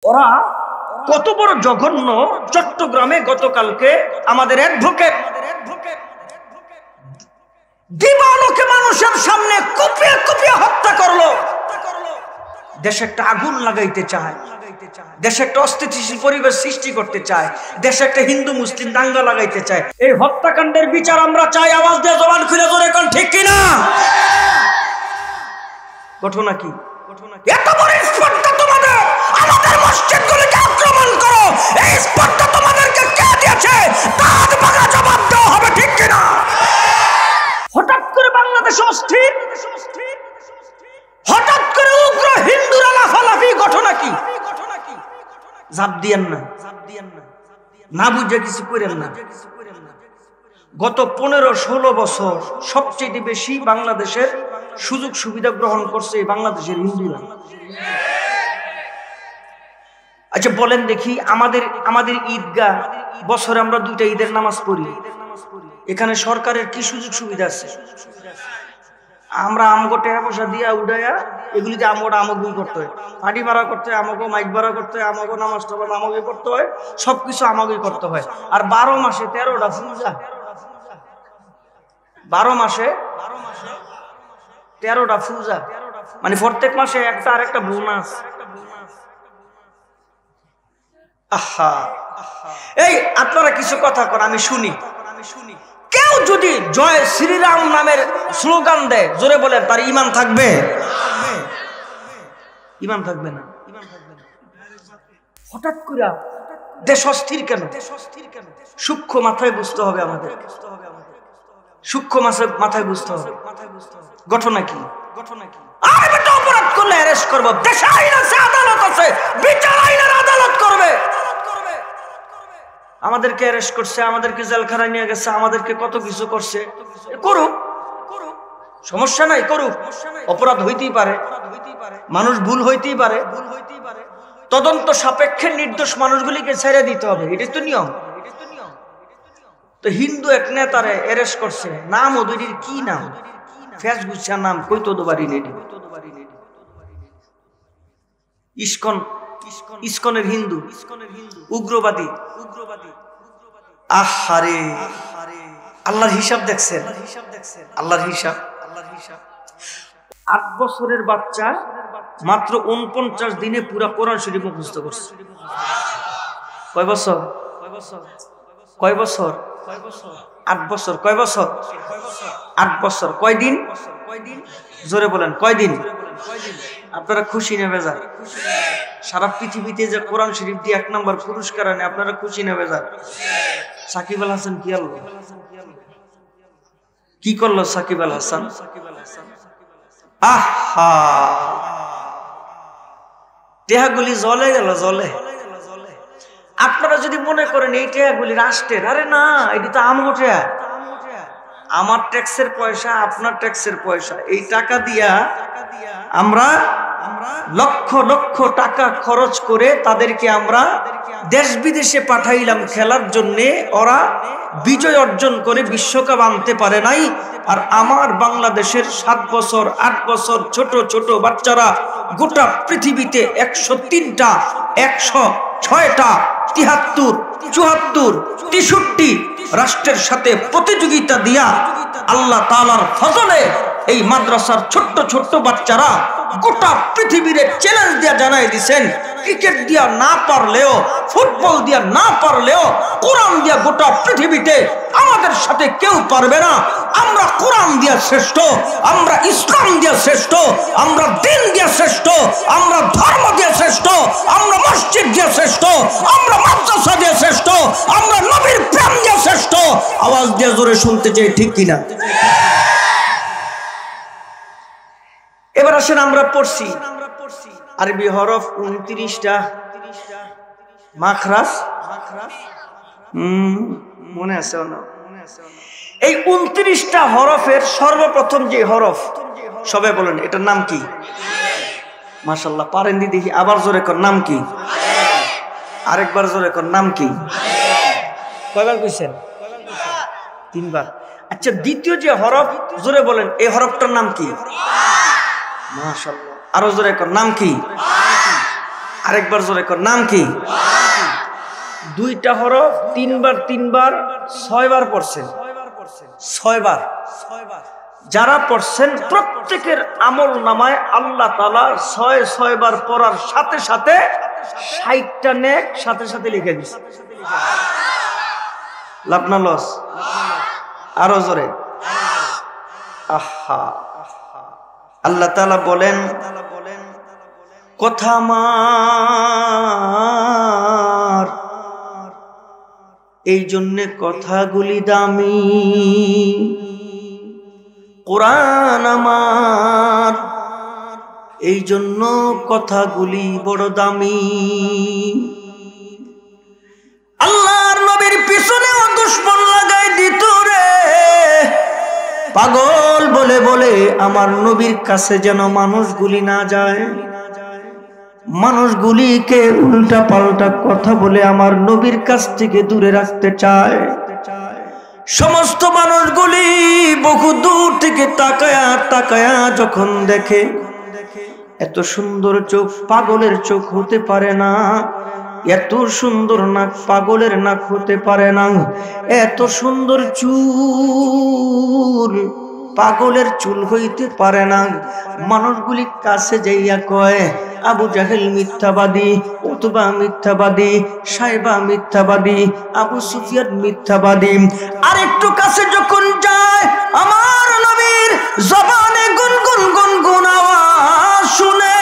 ওরা কত বড় জঘন্য। চট্টগ্রামে গতকালকে আমাদের অ্যাডভোকেট দিবালোকে মানুষের সামনে কুপিয়ে কুপিয়ে হত্যা করলো। দেশে একটা আগুন লাগাইতে চায়, দেশে একটা অস্থিতিশীল পরিবেশ সৃষ্টি করতে চায়, দেশে একটা হিন্দু মুসলিম দাঙ্গা লাগাইতে চায়। এই হত্যাকাণ্ডের বিচার আমরা চাই। আওয়াজ দিয়ে জবান খুলে জোরে কোন ঠিক কিনা? ঘটনা কি? এত বড় স্পর্ধা তোমাদের, আমাদের মসজিদগুলোকে আক্রমণ করো, এই স্পর্ধা তোমাদেরকে কে দিয়েছে? তার বাংলা জবাব দেওয়া হবে, ঠিক কিনা? হঠাৎ করে বাংলাদেশে অস্থির, হঠাৎ করে উগ্র হিন্দুরা লাফালাফি। ঘটনা কি? জাপ দিয়েন না, না বুঝে কিছু করেন না। গত 15-16 বছর সবচেয়ে বেশি বাংলাদেশের সুযোগ সুবিধা গ্রহণ করছে এই বাংলাদেশের হিন্দুরা। আচ্ছা বলেন দেখি, আমাদের ঈদগাহ বছরে আমরা 2টা ঈদের নামাজ পড়ি, এখানে সরকারের কি সুযোগ সুবিধা আছে? আমরা আমগো টাকা পয়সা দিয়া উড়াইয়া এগুলিতে আমগই করতে হয়, পাটি ভাড়া করতে হয়, আমাকে মাইক ভাড়া করতে হয়, আমাকে নামাজ টামাজ আমাকে করতে হয়, সবকিছু আমাকেই করতে হয়। আর 12 মাসে 13টা পূজা, 12 মাসে 13টা পূজা, মানে প্রত্যেক মাসে একটা আর একটা বোনাস। আহা, এই আপনারা কিছু কথা কর, আমি শুনি। কেউ যদি জয় শ্রীরাম নামের স্লোগান দেয়, জোরে বলেন, তার ঈমান থাকবে? ঈমান থাকবে না। হঠাৎ করে দেশ অস্থির কেন? সূক্ষ্ম মাথায় বুঝতে হবে আমাদের, সূক্ষ্ম মাথায় বুঝতে হবে ঘটনা কি। আর বেটা অপরাধ করলে অ্যারেস্ট করব, দেশে আইন আছে, আদালত আছে, বিচার আইনের আদালত করবে। আমাদেরকে অ্যারেস্ট করছে, আমাদেরকে জেলখানায় নিয়ে গেছে, আমাদেরকে কত কিছু করছে, করুক, সমস্যা নাই, করুক। অপরাধ হইতেই পারে, মানুষ ভুল হইতেই পারে, তদন্ত সাপেক্ষে নির্দোষ মানুষগুলিকে ছেড়ে দিতে হবে, এটাই তো নিয়ম। তো হিন্দু এক নেতারে অ্যারেস্ট করছে, নাম ওদের কি নাম? ফেসবুক নাম কই তো বাড়ি নেই। ইসকনের হিন্দু, উগ্রবাদী। আহারে, আল্লাহর হিসাব দেখছেন, আল্লাহর হিসাব। 8 বছরের বাচ্চা মাত্র 49 দিনে পুরা কোরআন শরীফ মুখস্থ করছে। কয় বছর? 8 বছর। কয় বছর? 8 বছর। কয় দিন? জোরে বলেন, কয় দিন? আপনারা খুশি না বেজার? সারা পৃথিবীতে যে কোরআন শরীফ দিয়ে 1 নম্বর পুরস্কার আনে, আপনারা খুশি না বেজার? সাকিব আল হাসান কি আলো, কি করলো সাকিব আল হাসান? আহা, টেহাগুলি জ্বলে গেল, জ্বলে। আপনারা যদি মনে করেন এই টেহাগুলি রাষ্ট্রের, আরে না, এটি তো আমগো টেহা, আমার ট্যাক্সের পয়সা, আপনার ট্যাক্সের পয়সা। এই টাকা দিয়া আমরা লক্ষ লক্ষ টাকা খরচ করে তাদেরকে আমরা দেশ বিদেশে পাঠাইলাম খেলার জন্যে, ওরা বিজয় অর্জন করে বিশ্বকাপ আনতে পারে নাই। আর আমার বাংলাদেশের 7 বছর 8 বছর ছোট ছোট বাচ্চারা গোটা পৃথিবীতে 103টা 106টা 73 74 63 রাষ্ট্রের সাথে প্রতিযোগিতা দিয়া আল্লাহ তাআলার ফজলে এই মাদ্রাসার ছোট্ট ছোট্ট বাচ্চারা গোটা পৃথিবীর চ্যালেঞ্জ দিয়া জানাই দিবেন, ক্রিকেট দিয়া না পারলেও, ফুটবল দিয়া না পারলেও, কোরআন দিয়া গোটা পৃথিবীতে আমাদের সাথে কেউ পারবে না। আমরা কোরআন দিয়া শ্রেষ্ঠ, আমরা ইসলাম দিয়া শ্রেষ্ঠ, আমরা দ্বীন দিয়া শ্রেষ্ঠ, আমরা ধর্ম দিয়া শ্রেষ্ঠ, আমরা মসজিদ দিয়া শ্রেষ্ঠ, আমরা মাদ্রাসা দিয়া শ্রেষ্ঠ, আমরা নবীর প্রেম দিয়া শ্রেষ্ঠ। আওয়াজ দিয়া জোরে শুনতে চাই, ঠিক কিনা? এবার আসেন, আমরা পড়ছি আরবি হরফ 29টা, মাখরাজ মনে আছে না? এই 29টা হরফের সর্বপ্রথম যে হরফ, সবাই বলেন এটার নাম কি? মাশাআল্লাহ, পারেন দি দেখি। আবার জোরে কর, নাম কি? আরেকবার জোরে কর, নাম কি? কয়বার কইছেন? 3 বার। আচ্ছা, দ্বিতীয় যে হরফ, জোরে বলেন, এই হরফটার নাম কি? মাশাআল্লাহ, আরো জোরে কর, নাম কি? আরেকবার জোরে কর, নাম কি? দুইটা হরফ তিনবার তিনবার 6 বার পড়ছেন, 6 বার। যারা পড়ছেন প্রত্যেকের আমল নামায় আল্লাহ তাআলা 6 বার পড়ার সাথে সাথে 60টা নেক সাথে সাথে লিখে দিচ্ছে। লাভ না লস? আরো জোরে আহা। আল্লাহ তাআলা বলেন, কথা আমার এই জন্যে কথাগুলি দামি, কোরআন আমার এই জন্য কথাগুলি বড় দামি। আল্লাহর নবীর পিছনেও দুশমন লাগাই দিত রে, পাগল বলে বলে আমার নবীর কাছে যেন মানুষগুলি না যায়, মানুষগুলিকে উল্টা পাল্টা কথা বলে আমার নবীর কাছ থেকে দূরে রাখতে চায়। সমস্ত মানুষগুলি বহু দূর থেকে তাকায়া তাকায়া যখন দেখে এত সুন্দর চোখ পাগলের চোখ হতে পারে না, এত সুন্দর নাক পাগলের নাক হতে পারে না, এত সুন্দর চুল পাগলের চুল হইতে পারে না। মানুষগুলি কাছে যাইয়া কয়, আবু জাহেল মিথ্যাবাদী, উতবা মিথ্যাবাদী, সাইবা মিথ্যাবাদী, আবু সুফিয়ান মিথ্যাবাদী। আর একটু কাছে যখন যায় আমার নবীর জবানে গুনগুন গুনগুন আওয়াজ শুনে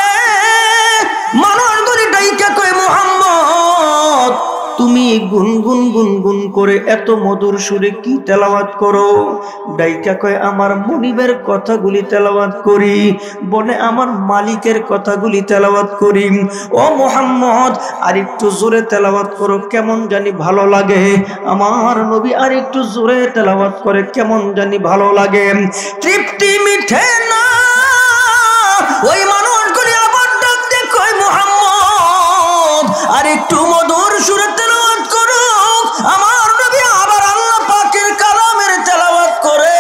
মানুষগুলি ডাইকা কয়, মুহাম্মদ তুমি গুনগুন গুনগুন করে এত মধুর সুরে কি তেলাওয়াত করো? ডাইকা কয়, আমার মনিবের কথাগুলি তেলাওয়াত করি, বনে আমার মালিকের কথাগুলি তেলাওয়াত করি। ও মুহাম্মদ আর একটু জোরে তেলাওয়াত করো, কেমন জানি ভালো লাগে। আমার নবী আর একটু জোরে তেলাওয়াত করে, কেমন জানি ভালো লাগে। তৃপ্তি মিঠে না, ওই মানুষগুলি আবার ডাক দিয়ে কয়, মুহাম্মদ আর একটু মধুর সুরে তেলাওয়াত করো। আমার নবী আবার আল্লাহ পাকের কালামের তেলাওয়াত করে।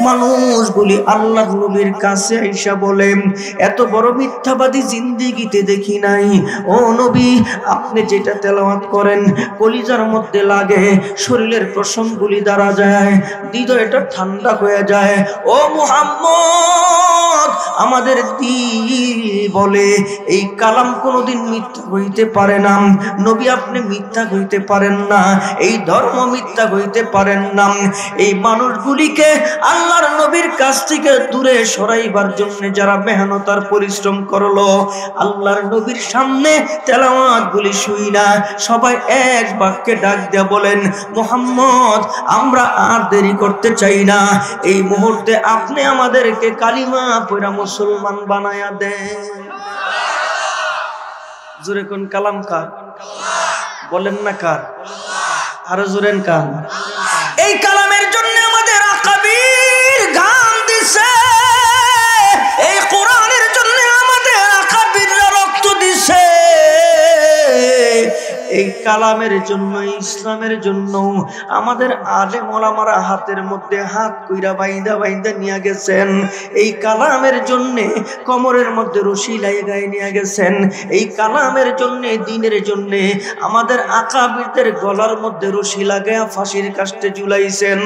মানুষগুলি আল্লাহর নবীর কাছে আইসা বলে, এত বড় মিথ্যাবাদী জিন্দেগিতে দেখি নাই। ও নবী আপনি যেটা তেলাওয়াত করেন কলিজার মধ্যে লাগে, শরীরের প্রসঙ্গগুলি দ্বারা যায়, হৃদয়টা ঠান্ডা হয়ে যায়। ও মুহাম্মদ আমাদের দিল বলে এই কালাম কোনোদিন মিথ্যা হইতে পারে না। নবী আপনি মিথ্যা হইতে পারেন না, এই ধর্ম মিথ্যা হইতে পারেন না। এই মানুষগুলিকে আল্লাহর নবীর কাছ থেকে দূরে সরাইবার জন্য যারা মেহনত আর পরিশ্রম করলো, আল্লাহর নবীর সামনে তেলাওয়াত গুলি শুই না সবাই এক বাক্যে ডাক দিয়া বলেন, মুহাম্মদ আমরা আর দেরি করতে চাই না, এই মুহূর্তে আপনি আমাদেরকে কালিমা পড়া মুসলমান বানায়া দেন। জোরে কোন কালাম কার? বলেন না কার? আরো জোরেন কার? এই কালামের জন্য আমাদের আকাবির গান দিছে, এই কোরআনের জন্য আমাদের আকাবিররা রক্ত দিছে, এই কালামের জন্য ইসলামের জন্য আমাদের আলেম ওলামারা হাতের মধ্যে হাত কইরা বাইন্দা বাইন্দা নিয়ে গেছেন, এই কালামের জন্য কোমরের মধ্যে রশি লাগায় নিয়ে গেছেন, এই কালামের জন্য দ্বীনের জন্য আমাদের আকাবিরদের গলার মধ্যে রশি লাগায়া ফাঁসির কাস্টে ঝুলাইছেন।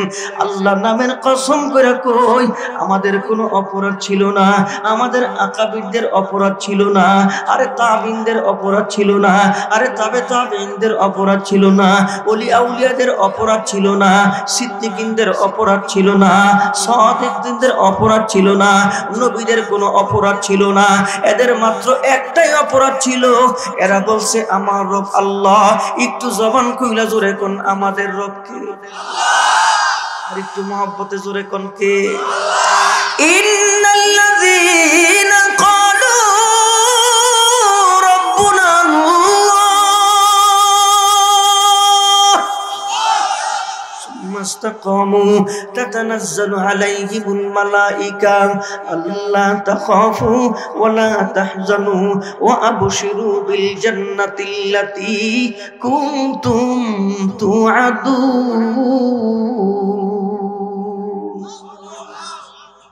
আল্লাহ নামের কসম করে কই আমাদের কোনো অপরাধ ছিল না, আমাদের আকাবিরদের অপরাধ ছিল না, আরে তাবিনদের অপরাধ ছিল না, আরে তাবেইনদের অপরাধ ছিল না, ওলি আউলিয়াদের অপরাধ ছিল না, সিদ্দিকিনদের অপরাধ ছিল না, সাদিকদের অপরাধ ছিল না, নবীদের কোনো অপরাধ ছিল না। এদের মাত্র একটাই অপরাধ ছিল, এরা বলছে আমার রব আল্লাহ। একটু জবান কইলা জোরে কোন আমাদের রব কে? আর একটু মহব্বতে জোরে কোন কে? ইন্নাল্লাযীনা ক্বালু রাব্বুনা استقاموا تتنزل عليهم الملائكة ألا تخافوا ولا تحزنوا وأبشروا بالجنة التي كنتم توعدون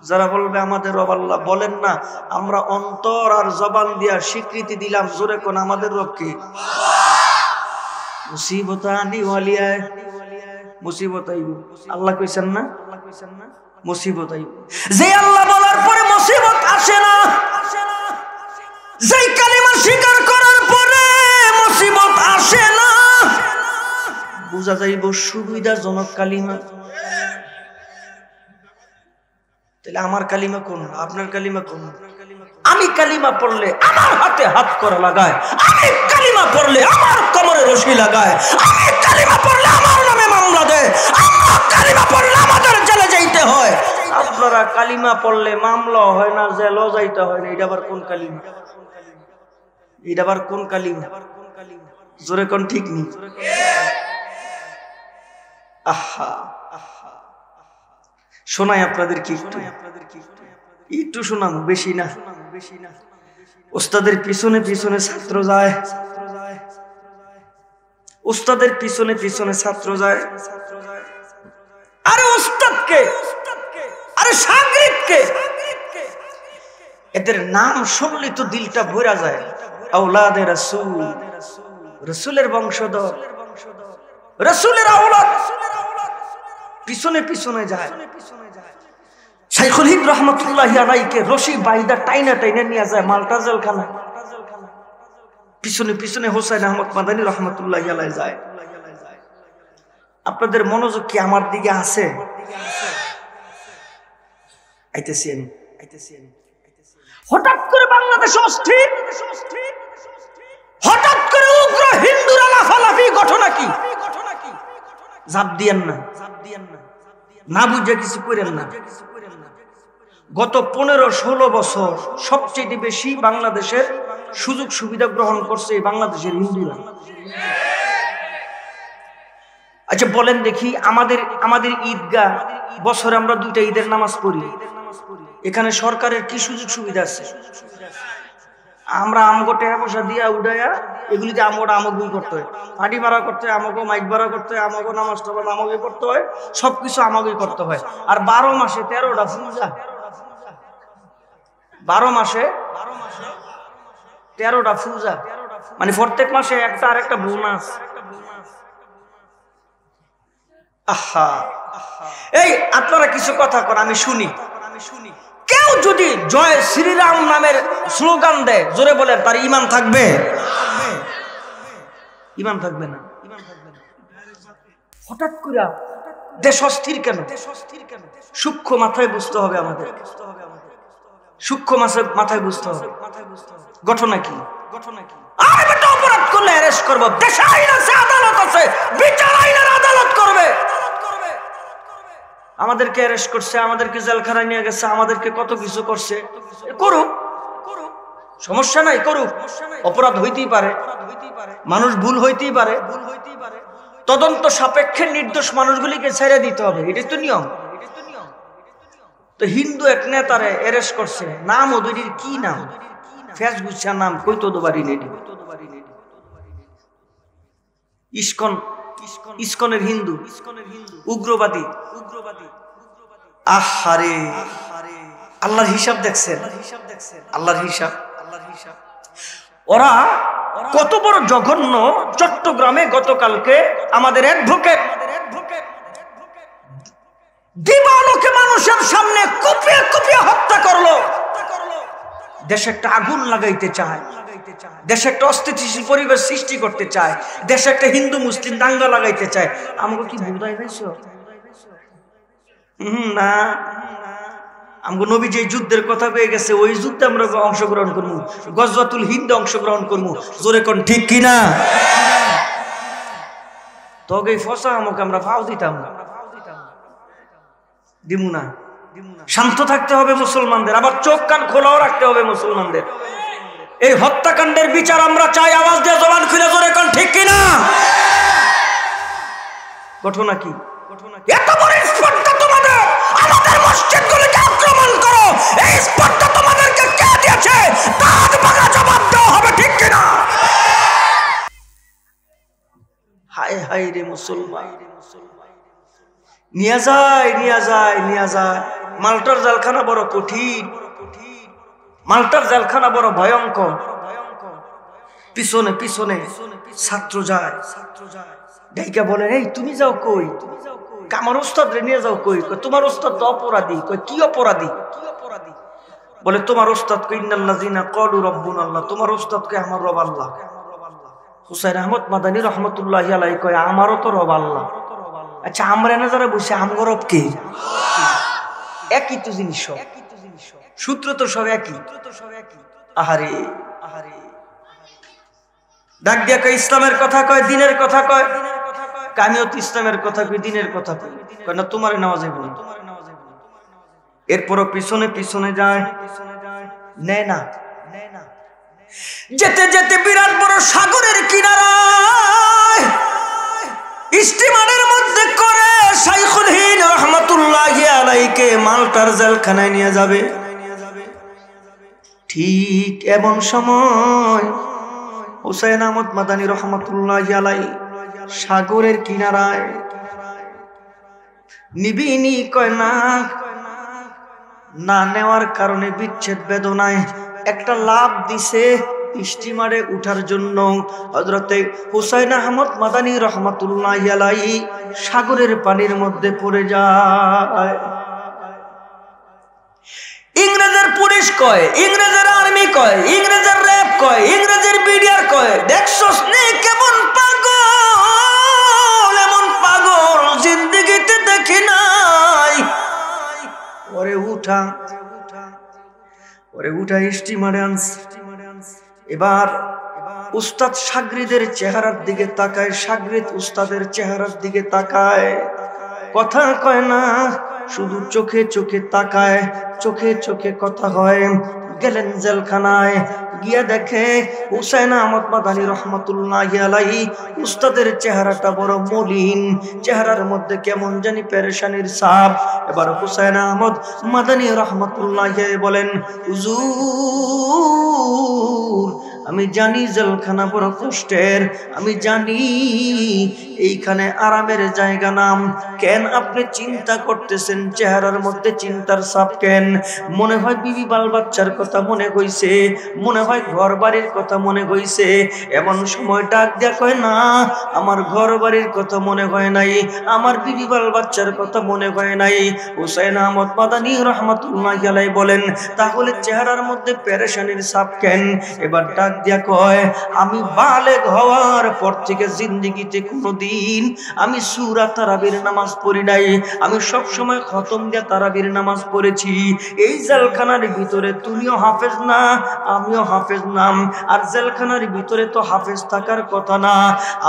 যারা বলবে আমাদের রব আল্লাহ, বলেন না আমরা অন্তর আর জবান দিয়া স্বীকৃতি দিলাম, জোরে কোন আমাদের রব কি? মুসিবত আনি ওয়ালিয়ায় মুসিবত আইব, আল্লাহ কইছেন না? মুসিবত আইব। যে আল্লাহ বলার পরে মুসিবত আসে না, যেই কালিমা স্বীকার করার পরে মুসিবত আসে না, বুঝা যাইব সুবিধাজনক কালিমা। তাহলে আমার কালিমা কোন, আপনার কালিমা কোন? আমি কালিমা পড়লে আমার হাতে হাত করা লাগায়, আমি কালিমা পড়লে আমার কোমরে রশি লাগায়, আমি কালিমা পড়লে আমার নামে মামলা দেয়, আমরা কালিমা পড়লে আমাদের জেলে যাইতে হয়। আপনারা কালিমা পড়লে মামলা হয় না, জেলও যাইতে হয় না। এটা আবার কোন কালিমা? এটা আবার কোন কালিমা? জোরে কোন ঠিক নেই। আহা আহা, শোনাই আপনাদের কি একটু শোনাম, বেশি না। উস্তাদের পিছনে পিছনে ছাত্র যায়, উস্তাদের পিছনে পিছনে ছাত্র যায়। আরে উস্তাদকে, আরে শাগরিদকে, এদের নাম শুনলে তো দিলটা ভরা যায়। আওলাদে রাসূল, রাসূলের বংশধর, রাসূলের আওলাদ, পিছনে পিছনে যায়। শাইখুল হিন্দ রহমাতুল্লাহি আলাইহিকে রশি বাইদা টাইনা টাইনা নিয়ে যায় মাল্টা জেলখানা। পিছনে পিছনে হোসেন আহমদ মাদানী রহমাতুল্লাহি আলাইহি যায়। আপনাদের মনোযোগ কি আমার দিকে আছে? হঠাৎ করে বাংলাদেশে অস্থির, হঠাৎ করে উগ্র হিন্দুরা লাফালাফি, ঘটনা কি? জাপ দিয়েন না, না বুঝে কিছু করেন না। গত 15-16 বছর সবচেয়ে বেশি বাংলাদেশের সুযোগ সুবিধা গ্রহণ করছে এই বাংলাদেশের হিন্দুরা। আচ্ছা বলেন দেখি, আমাদের ঈদগাহ বছরে আমরা 2টা ঈদের নামাজ পড়ি, এখানে সরকারের কি সুযোগ সুবিধা আছে? আমরা আমগো টাকা পয়সা দিয়া উড়াইয়া এগুলিতে আমরা আমগই করতে হয়, পার্টি ভাড়া করতে হয় আমগো, মাইক ভাড়া করতে হয় আমগো, নামাজ টামাজ আমগই করতে হয়, সবকিছু আমগই করতে হয়। আর 12 মাসে 13টা পূজা, 12 মাসে 13টা পূজা, মানে প্রত্যেক মাসে একটা আর একটা বোনাস। আহা, এই আপনারা কিছু কথা কর, আমি শুনি। কেউ যদি জয় শ্রীরাম নামের স্লোগান দেয়, জোরে বলে, তার ঈমান থাকবে? ঈমান থাকবে না। হঠাৎ করে দেশ অস্থির কেন? সূক্ষ্ম মাথায় বুঝতে হবে আমাদের, সূক্ষ্ম মাথায় বুঝতে হবে ঘটনা কি। আর বেটা অপরাধ করলে অ্যারেস্ট করব, দেশে আইন আছে, আদালত আছে, বিচার আইনের আদালত করবে। আমাদেরকে অ্যারেস্ট করছে, আমাদেরকে জেলখানায় নিয়ে গেছে, আমাদেরকে কত কিছু করছে, করুক, সমস্যা নাই, করুক। অপরাধ হইতেই পারে, মানুষ ভুল হইতেই পারে, তদন্ত সাপেক্ষে নির্দোষ মানুষগুলিকে ছেড়ে দিতে হবে, এটাই তো নিয়ম। তো হিন্দু এক নেতারে অ্যারেস্ট করছে, নাম ওদের কি নাম? ফেসবুকছার নাম কইতো দোবারি নেই, ইসকন, ইসকনের হিন্দু, উগ্রবাদী। আহারে, আল্লাহর হিসাব দেখছেন, আল্লাহর হিসাব। ওরা কত বড় জঘন্য! চট্টগ্রামে গতকালকে আমাদের অ্যাডভোকেট দিবালোকে মানুষের সামনে কুপিয়ে কুপিয়ে হত্যা করলো। দেশে একটা আগুন লাগাইতে চায়, দেশে একটা অস্থিতিশীল পরিবেশ সৃষ্টি করতে চায়, দেশে একটা হিন্দু মুসলিম দাঙ্গা লাগাইতে চায়। আমাকে কি বুঝাই পাইছো? না, আমগো নবী যে যুদ্ধের কথা পেয়ে গেছে, ওই যুদ্ধে আমরা অংশগ্রহণ করবো, গজওয়াতুল হিন্দে অংশগ্রহণ করবো। জোরে কোন ঠিক কিনা? তোকে ফসা আমাকে আমরা ফাও দিতাম, দিমু না। শান্ত থাকতে হবে মুসলমানদের, আবার চোখ কান খোলাও রাখতে হবে মুসলমানদের। এই হত্যাকাণ্ডের বিচার আমরা চাই, আওয়াজ দিয়ে জবান খুলে জোরে কোন ঠিক কিনা? ঘটনা কি? এত বড় স্পর্ধা তোমাদের, আমাদের মসজিদগুলোকে আক্রমণ করো, এই স্পর্ধা তোমাদেরকে কে দিয়েছে? তার বাংলা জবাব দেওয়া হবে, ঠিক কিনা? হায় হায় রে মুসলমান, নিয়ে যায় নিয়ে যায় নিয়ে যায় মাল্টার জেলখানা বড় কঠিন, মাল্টার জেলখানা বড় ভয়ঙ্কর। পিছনে পিছনে ছাত্র যায়, ডাইকা বলে এই তুমি যাও কই? আমার উস্তাদ রে নিয়ে যাও কই? তোমার উস্তাদ তো অপরাধী। কই কি অপরাধী? বলে তোমার উস্তাদ কই ইন্নাল্লাযিনা ক্বালু রাব্বুনাল্লাহ, তোমার উস্তাদ কই আমার রব আল্লাহ। হুসাইন আহমদ মাদানী রহমাতুল্লাহি আলাইহি কয় আমারও তো রব আল্লাহ। আচ্ছা আমরা না যারা বসে আমগো রব কে? একই তো জিনিস, সূত্র তো সব একই। আহারে আহারে, ডাক দিয়া কয় ইসলামের কথা কয়, দিনের কথা কয়। আমিও তো ইসলামের কথা কই, দিনের কথা কই। কয় না তোমার নেওয়া যাবে না। এরপরও পিছনে পিছনে যায়, নেয় না। যেতে যেতে বিরাট বড় সাগরের কিনারায় স্টিমারের মধ্যে করে শাইখুল হিন্দ রহমাতুল্লাহি আলাইহিকে মাল্টার জেলখানায় নিয়ে যাবে। ঠিক এমন সময় হুসাইন আহমদ মাদানী রহমাতুল্লাহি আলাইহি সাগরের কিনারায় নিবিনি কয় না নেওয়ার কারণে বিচ্ছেদ বেদনায় একটা লাভ দিছে স্টিমারে উঠার জন্য। হযরতে হুসাইন আহমদ মাদানী রহমাতুল্লাহি আলাইহি সাগরের পানির মধ্যে পড়ে যায়। ইংরেজের পুলিশ কয়, ইংরেজের আর্মি কয়, ইংরেজের র্যাব কয়, ইংরেজের বিডিআর কয় দেখছস নে কেমন পাগল, এমন পাগল জিন্দেগিতে দেখি নাই। ওরে উঠা স্টিমারে আনছে। এবার উস্তাদ শাগরিদের চেহারার দিকে তাকায়, শাগরিদ উস্তাদের চেহারার দিকে তাকায়, কথা কয় না, শুধু চোখে চোখে তাকায়, চোখে চোখে কথা হয়। গেলেন জেলখানায়, গিয়া দেখে হুসাইন আহমদ মাদানী রহমাতুল্লাহি আলাইহি উস্তাদের চেহারাটা বড় মলিন, চেহারার মধ্যে কেমন জানি পেরেশানির ছাপ। এবার হুসাইন আহমদ মাদানী রহমাতুল্লাহি বলেন হুজুর আমি জানি জেলখানা বড় কষ্টের, আমি জানি এইখানে আরামের জায়গা নাম, কেন আপনি চিন্তা করতেছেন? চেহারার মধ্যে চিন্তার ছাপ কেন? মনে হয় বিবি বাল বাচ্চার কথা মনে হইছে, মনে হয় ঘর বাড়ির কথা মনে হইছে। এমন সময় ডাক দিয়া কয় না আমার ঘর বাড়ির কথা মনে হয় নাই, আমার বিবি বাল বাচ্চার কথা মনে হয় নাই। হুসাইন আহমদ মাদানী রাহমাতুল্লাহি আলাইহি বলেন তাহলে চেহারার মধ্যে পেরেশানির ছাপ কেন? এবার ডাক দিয়া কয় আমি বালেগ হওয়ার পর থেকে জিন্দেগিতে কোনোদিন আমি সূরা তারাবির নামাজ পড়ি নাই, আমি সব সময় খতম দিয়া তারাবির নামাজ পড়েছি। এই জেলখানার ভিতরে তুমিও হাফেজ না, আমিও হাফেজ নাম, আর জেলখানার ভিতরে তো হাফেজ থাকার কথা না।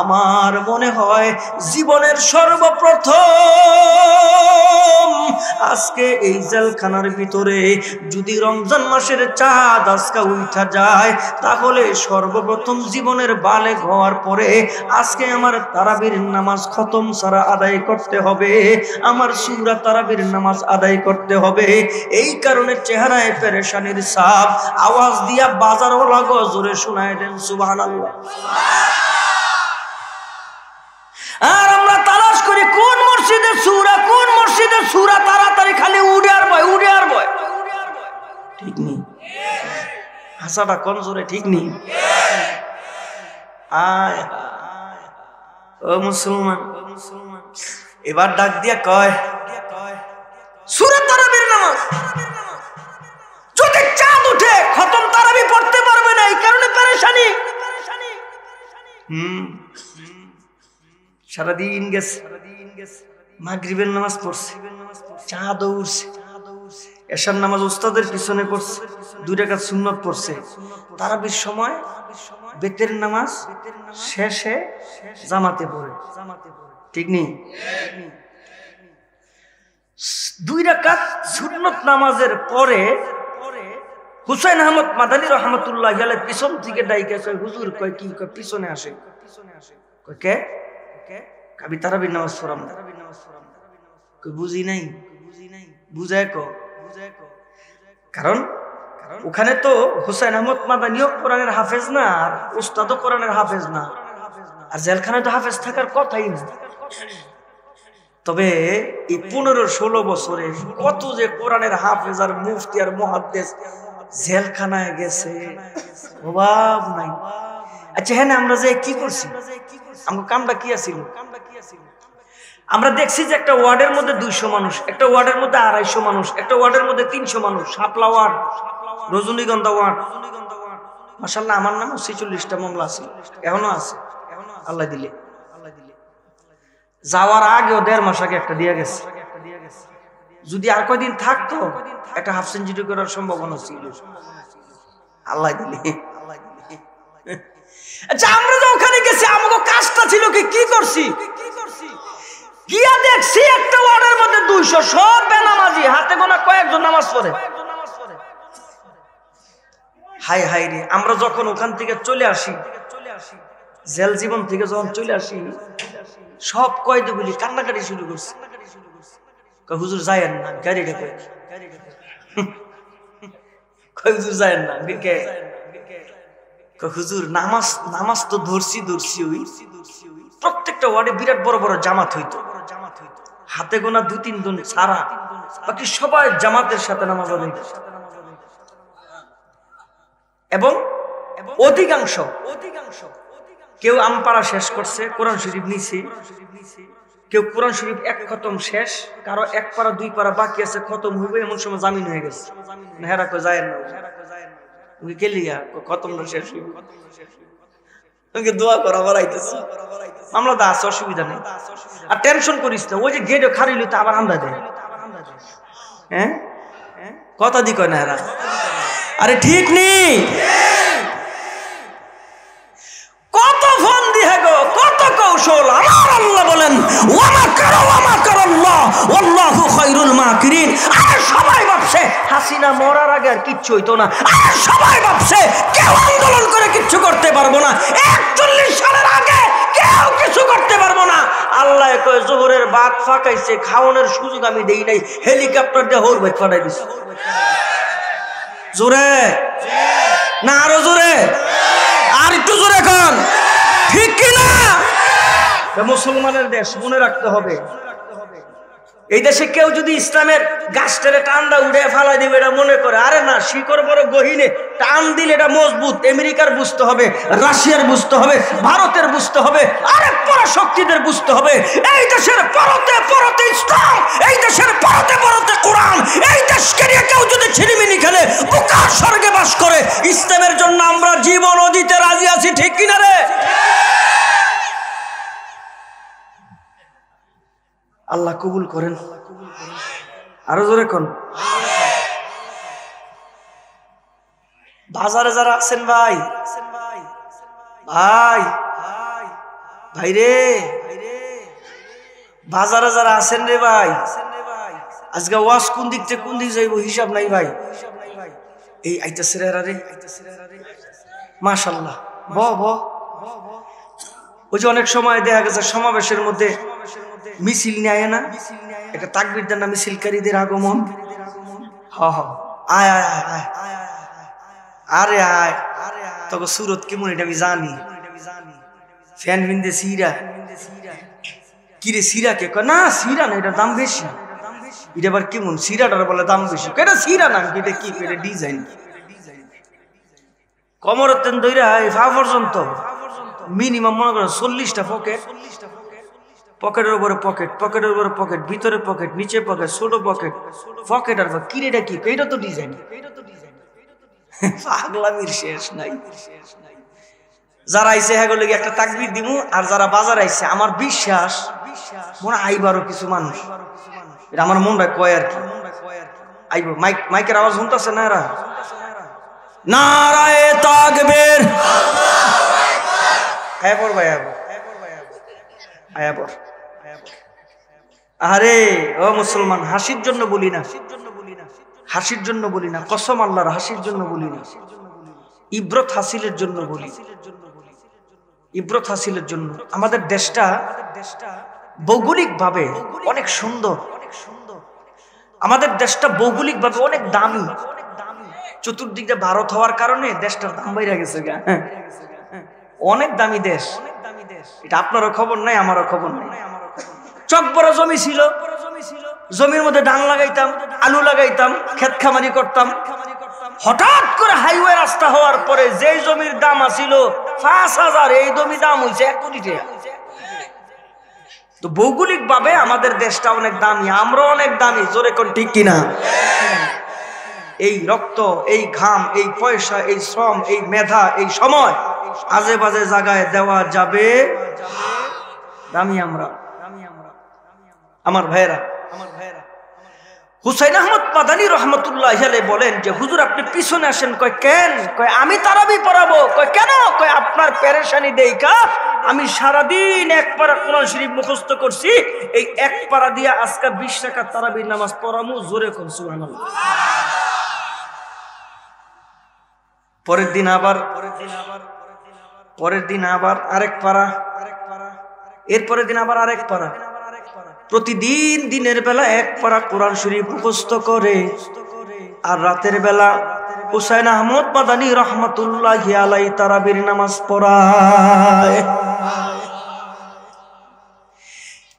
আমার মনে হয় জীবনের সর্বপ্রথম আজকে এই জেলখানার ভিতরে যদি রমজান মাসের চাঁদ আজকে উঠা যায় তাহলে সর্বপ্রথম জীবনের বালেগ হওয়ার পরে আজকে আমার তারাবির নামাজ খতম সারা আদায় করতে হবে, আমার সূরা তারাবির নামাজ আদায় করতে হবে। এই কারণে চেহারায় পেরেশানির ছাপ। আওয়াজ দিয়া বাজারওয়ালা গো জোরে শোনায় দেন সুবহানাল্লাহ। আর আমরা তালাশ করি কোন মসজিদে সূরা, কোন মসজিদে সূরা, তাড়াতাড়ি খালি উড়ে আর বয়, উড়ে আর বয়। ঠিক নেই হাসাটা কোন জোরে, ঠিক নেই। আয় ও মুসলমান, এবার ডাক দিয়া কয় সূরা তারাবির নামাজ যদি চাঁদ উঠে খতম তারাবি পড়তে পারবে না, এই কারণে পেরেশানি। সারাদিন গেছে, মাগরিবের নামাজ পড়ছে, চাঁদ উঠছে, এশার নামাজ উস্তাদের পিছনে পড়ছে, 2 রাকাত সুন্নাত পড়ছে, তারাবির সময় বেতের নামাজ শেষে জামাতে পড়ে, ঠিক নেই? 2 রাকাত সুন্নাত নামাজের পরে হুসাইন আহমদ মাদানী রহমাতুল্লাহি আলাইহি পিছন থেকে ডাইকে কয় হুজুর, কয় কি? কয় পিছনে আসে। কয় কে? কবি তারাবির নামাজ পড়াম। কয় বুঝি নাই, বুঝায় কো। কারণ ওখানে তো হুসাইন আহমদ মাদানীও কোরআনের হাফেজ না, আর উস্তাদও কোরআনের হাফেজ না, আর জেলখানায় তো হাফেজ থাকার কথাই না। তবে এই 15-16 বছরে কত যে কোরআনের হাফেজ আর মুফতি আর মুহাদ্দিস জেলখানায় গেছে, অভাব নাই। আচ্ছা হ্যাঁ, আমরা যে কি করছি, আমার কামটা কি আছিল? আমরা দেখছি যে একটা ওয়ার্ডের মধ্যে 200 মানুষ, একটা ওয়ার্ডের মধ্যে 250 মানুষ, একটা ওয়ার্ডের মধ্যে 300 মানুষ। শাপলা ওয়ার্ড, রজনীগন্ধা ওয়ার্ড, মাশাআল্লাহ আমার নামও 46টা মামলা আছে, এখনো আছে আল্লাহ দিলে। যাওয়ার আগেও 1.5 মাস আগে একটা দিয়ে গেছে। যদি আর কয়দিন থাকতো একটা হাফ সেঞ্চুরি করার সম্ভাবনা ছিল, আল্লাহ দিলে। আচ্ছা আমরা যে ওখানে গেছি, আমাদের কাজটা ছিল কি করছি? গিয়া দেখছি একটা ওয়ার্ডের মধ্যে 200, সব বেনামাজি, হাতে গোনা কয়েকজন নামাজ পড়ে। হাই হাই রে, আমরা যখন ওখান থেকে চলে আসি, জেল জীবন থেকে যখন চলে আসি, সব কয়েদিগুলি কান্নাকাটি শুরু করছে। হুজুর যায়েন না, গাড়িটা হুজুর যায়েন না, হুজুর নামাজ তো ধরছি ওই প্রত্যেকটা ওয়ার্ডে বিরাট বড় বড় জামাত হইতো, হাতে গোনা 2-3 জন ছাড়া বাকি সবাই জামাতের সাথে নামাজ আদায় করত। এবং অধিকাংশ কেউ আমপাড়া শেষ করছে, কোরআন শরীফ নিছে, কেউ কোরআন শরীফ 1 খতম শেষ, কারো 1 পারা 2 পারা বাকি আছে, খতম হইবে, এমন সময় জামিন হয়ে গেছে। হেরা কো যায় না, তুমি গেলিয়া খতম না শেষ হইবে, তুমি দোয়া করা বাড়াইতেছ, মামলা দা আছে, অসুবিধা নেই, আর টেনশন করিস না। ওই যে গেটে খারি লইতে আবার আন্দা দেয়, হ্যাঁ কথা দি কয় না হেরা, আরে ঠিক নেই। কত ফোন দিয়ে গো, কত কৌশল। আমার আল্লাহ বলেন ওয়ামা কারাল্লাহ ওয়াল্লাহু খায়রুল মাকিরিন। আর সবাই ভাবছে হাসিনা মরার আগে আর কিচ্ছু হইতো না, আর সবাই ভাবছে কেউ আন্দোলন করে কিচ্ছু করতে পারবো না, 41 সালের আগে কেউ কিছু করতে পারবো না। আল্লাহ কয় জোহরের বাদ ফাঁকাইছে, খাওয়ানোর সুযোগ আমি দেই নাই, হেলিকপ্টার দিয়ে হোর বাইক ফাটাই দিছে। জোরে না, আরো জোরে, আর একটু জোরে খান, ঠিক কিনা? মুসলমানের দেশ, মনে রাখতে হবে। এই দেশে কেউ যদি ইসলামের গাছটারে টানটা উঠে ফালাই দিবে এটা মনে করে, আরে না, শিকড় বড় গহীনে, টান দিলে এটা মজবুত। আমেরিকার বুঝতে হবে, রাশিয়ার বুঝতে হবে, ভারতের বুঝতে হবে, আরেক পরাশক্তিদের বুঝতে হবে। এই দেশের পরতে পরতে ইসলাম, এই দেশের পরতে পরতে কোরআন। এই দেশকে নিয়ে কেউ যদি ছিনিমিনি খেলে, বুকার স্বর্গে বাস করে। ইসলামের জন্য আমরা জীবনও দিতে রাজি আছি, ঠিক কিনা রে? আল্লাহ কবুল করেন, আরো জোরে কোন। বাজারে যারা আছেন ভাই ভাই ভাই রে, বাজারে যারা আছেন রে ভাই, আজকে ওয়াজ কোন দিক থেকে কোন দিক যাইব হিসাব নাই ভাই। এই আইতাছে রে, মাশাআল্লাহ, ব ওই যে অনেক সময় দেখা গেছে সমাবেশের মধ্যে মিছিল নেয় না, একটা তাকবীর দেন না, মিছিলকারীদের আগমন। আয় আয় আয়, আরে আয়, তবে সুরত কেমন এটা আমি জানি। ফ্যান বিন্দে সিরা, কিরে সিরা কে কয় না, সিরা না, এটা দাম বেশি। এটা আবার কেমন সিরাটার বলে দাম বেশি, এটা সিরা না, এটা কি, এটা ডিজাইন। কমরতেন দইরা ফা পর্যন্ত মিনিমাম মনে করেন 40টা পকেট, পকেটের উপরে পকেট, পকেটের উপরে পকেট, ভিতরে পকেট, নিচে পকেট, ছোট পকেট, পকেট। আর কিরেটা কি, এটা তো ডিজাইন। পাগলামির শেষ নাই। যারা আইছে হ্যাঁ গেলে একটা তাকবীর দিমু, আর যারা বাজার আইছে আমার বিশ্বাস মনে আইবারও কিছু মানুষ, এটা আমার মনটা কয় আর কি, আইব। মাইকের আওয়াজ শুনতেছে না এরা? নারায়ে তাকবীর, আয়াবর ভাই আয়াবর। আরে ও মুসলমান, হাসির জন্য বলি না, হাসির জন্য বলি না, কসম আল্লাহর, হাসির জন্য বলি না, ইব্রত হাসিলের জন্য বলি, ইব্রত হাসিলের জন্য। আমাদের দেশটা ভৌগোলিক ভাবে অনেক সুন্দর, আমাদের দেশটা ভৌগোলিক ভাবে অনেক দামি। চতুর্দিকে ভারত হওয়ার কারণে দেশটার দাম বাইরে গেছে, অনেক দামি দেশ। এটা আপনারও খবর নাই, আমারও খবর নাই। চক বড় জমি ছিল, জমির মধ্যে ধান লাগাইতাম, আলু লাগাইতাম, ক্ষেত খামারি করতাম। হঠাৎ করে হাইওয়ে রাস্তা হওয়ার পরে যেই জমির দাম আছিল ৫,০০০, এই জমি দাম হয়েছে ১ কোটি টাকা। তো ভৌগোলিক ভাবে আমাদের দেশটা অনেক দামি, আমরা অনেক দামি, জোরে কোন ঠিক কিনা? এই রক্ত, এই ঘাম, এই পয়সা, এই শ্রম, এই মেধা, এই সময় আজে বাজে জায়গায় দেওয়া যাবে? দামি আমরা। আমার ভাইয়েরা, হুসাইন আহমদ মাদানী রহমতুল্লাহ আলাইহি বলেন যে হুজুর আপনি পিছনে আসেন। কয় কেন? কয় আমি তারাবি পড়াবো। কয় কেন? কয় আপনার পেরেশানি দেইকা আমি সারাদিন ১ পারা কোরআন শরীফ মুখস্থ করছি, এই ১ পারা দিয়ে আজকে ২০ রাকাত তারাবির নামাজ পড়ামু। জোরে কোন সুবহানাল্লাহ। পরের দিন আবার আরেক পারা, এরপরের দিন আবার আরেক পারা। প্রতিদিন দিনের বেলা ১ পারা কোরআন শরীফ মুখস্থ করে, আর রাতের বেলা হুসাইন আহমদ মাদানী রহমাতুল্লাহি আলাইহি তারাবির নামাজ পড়ায়।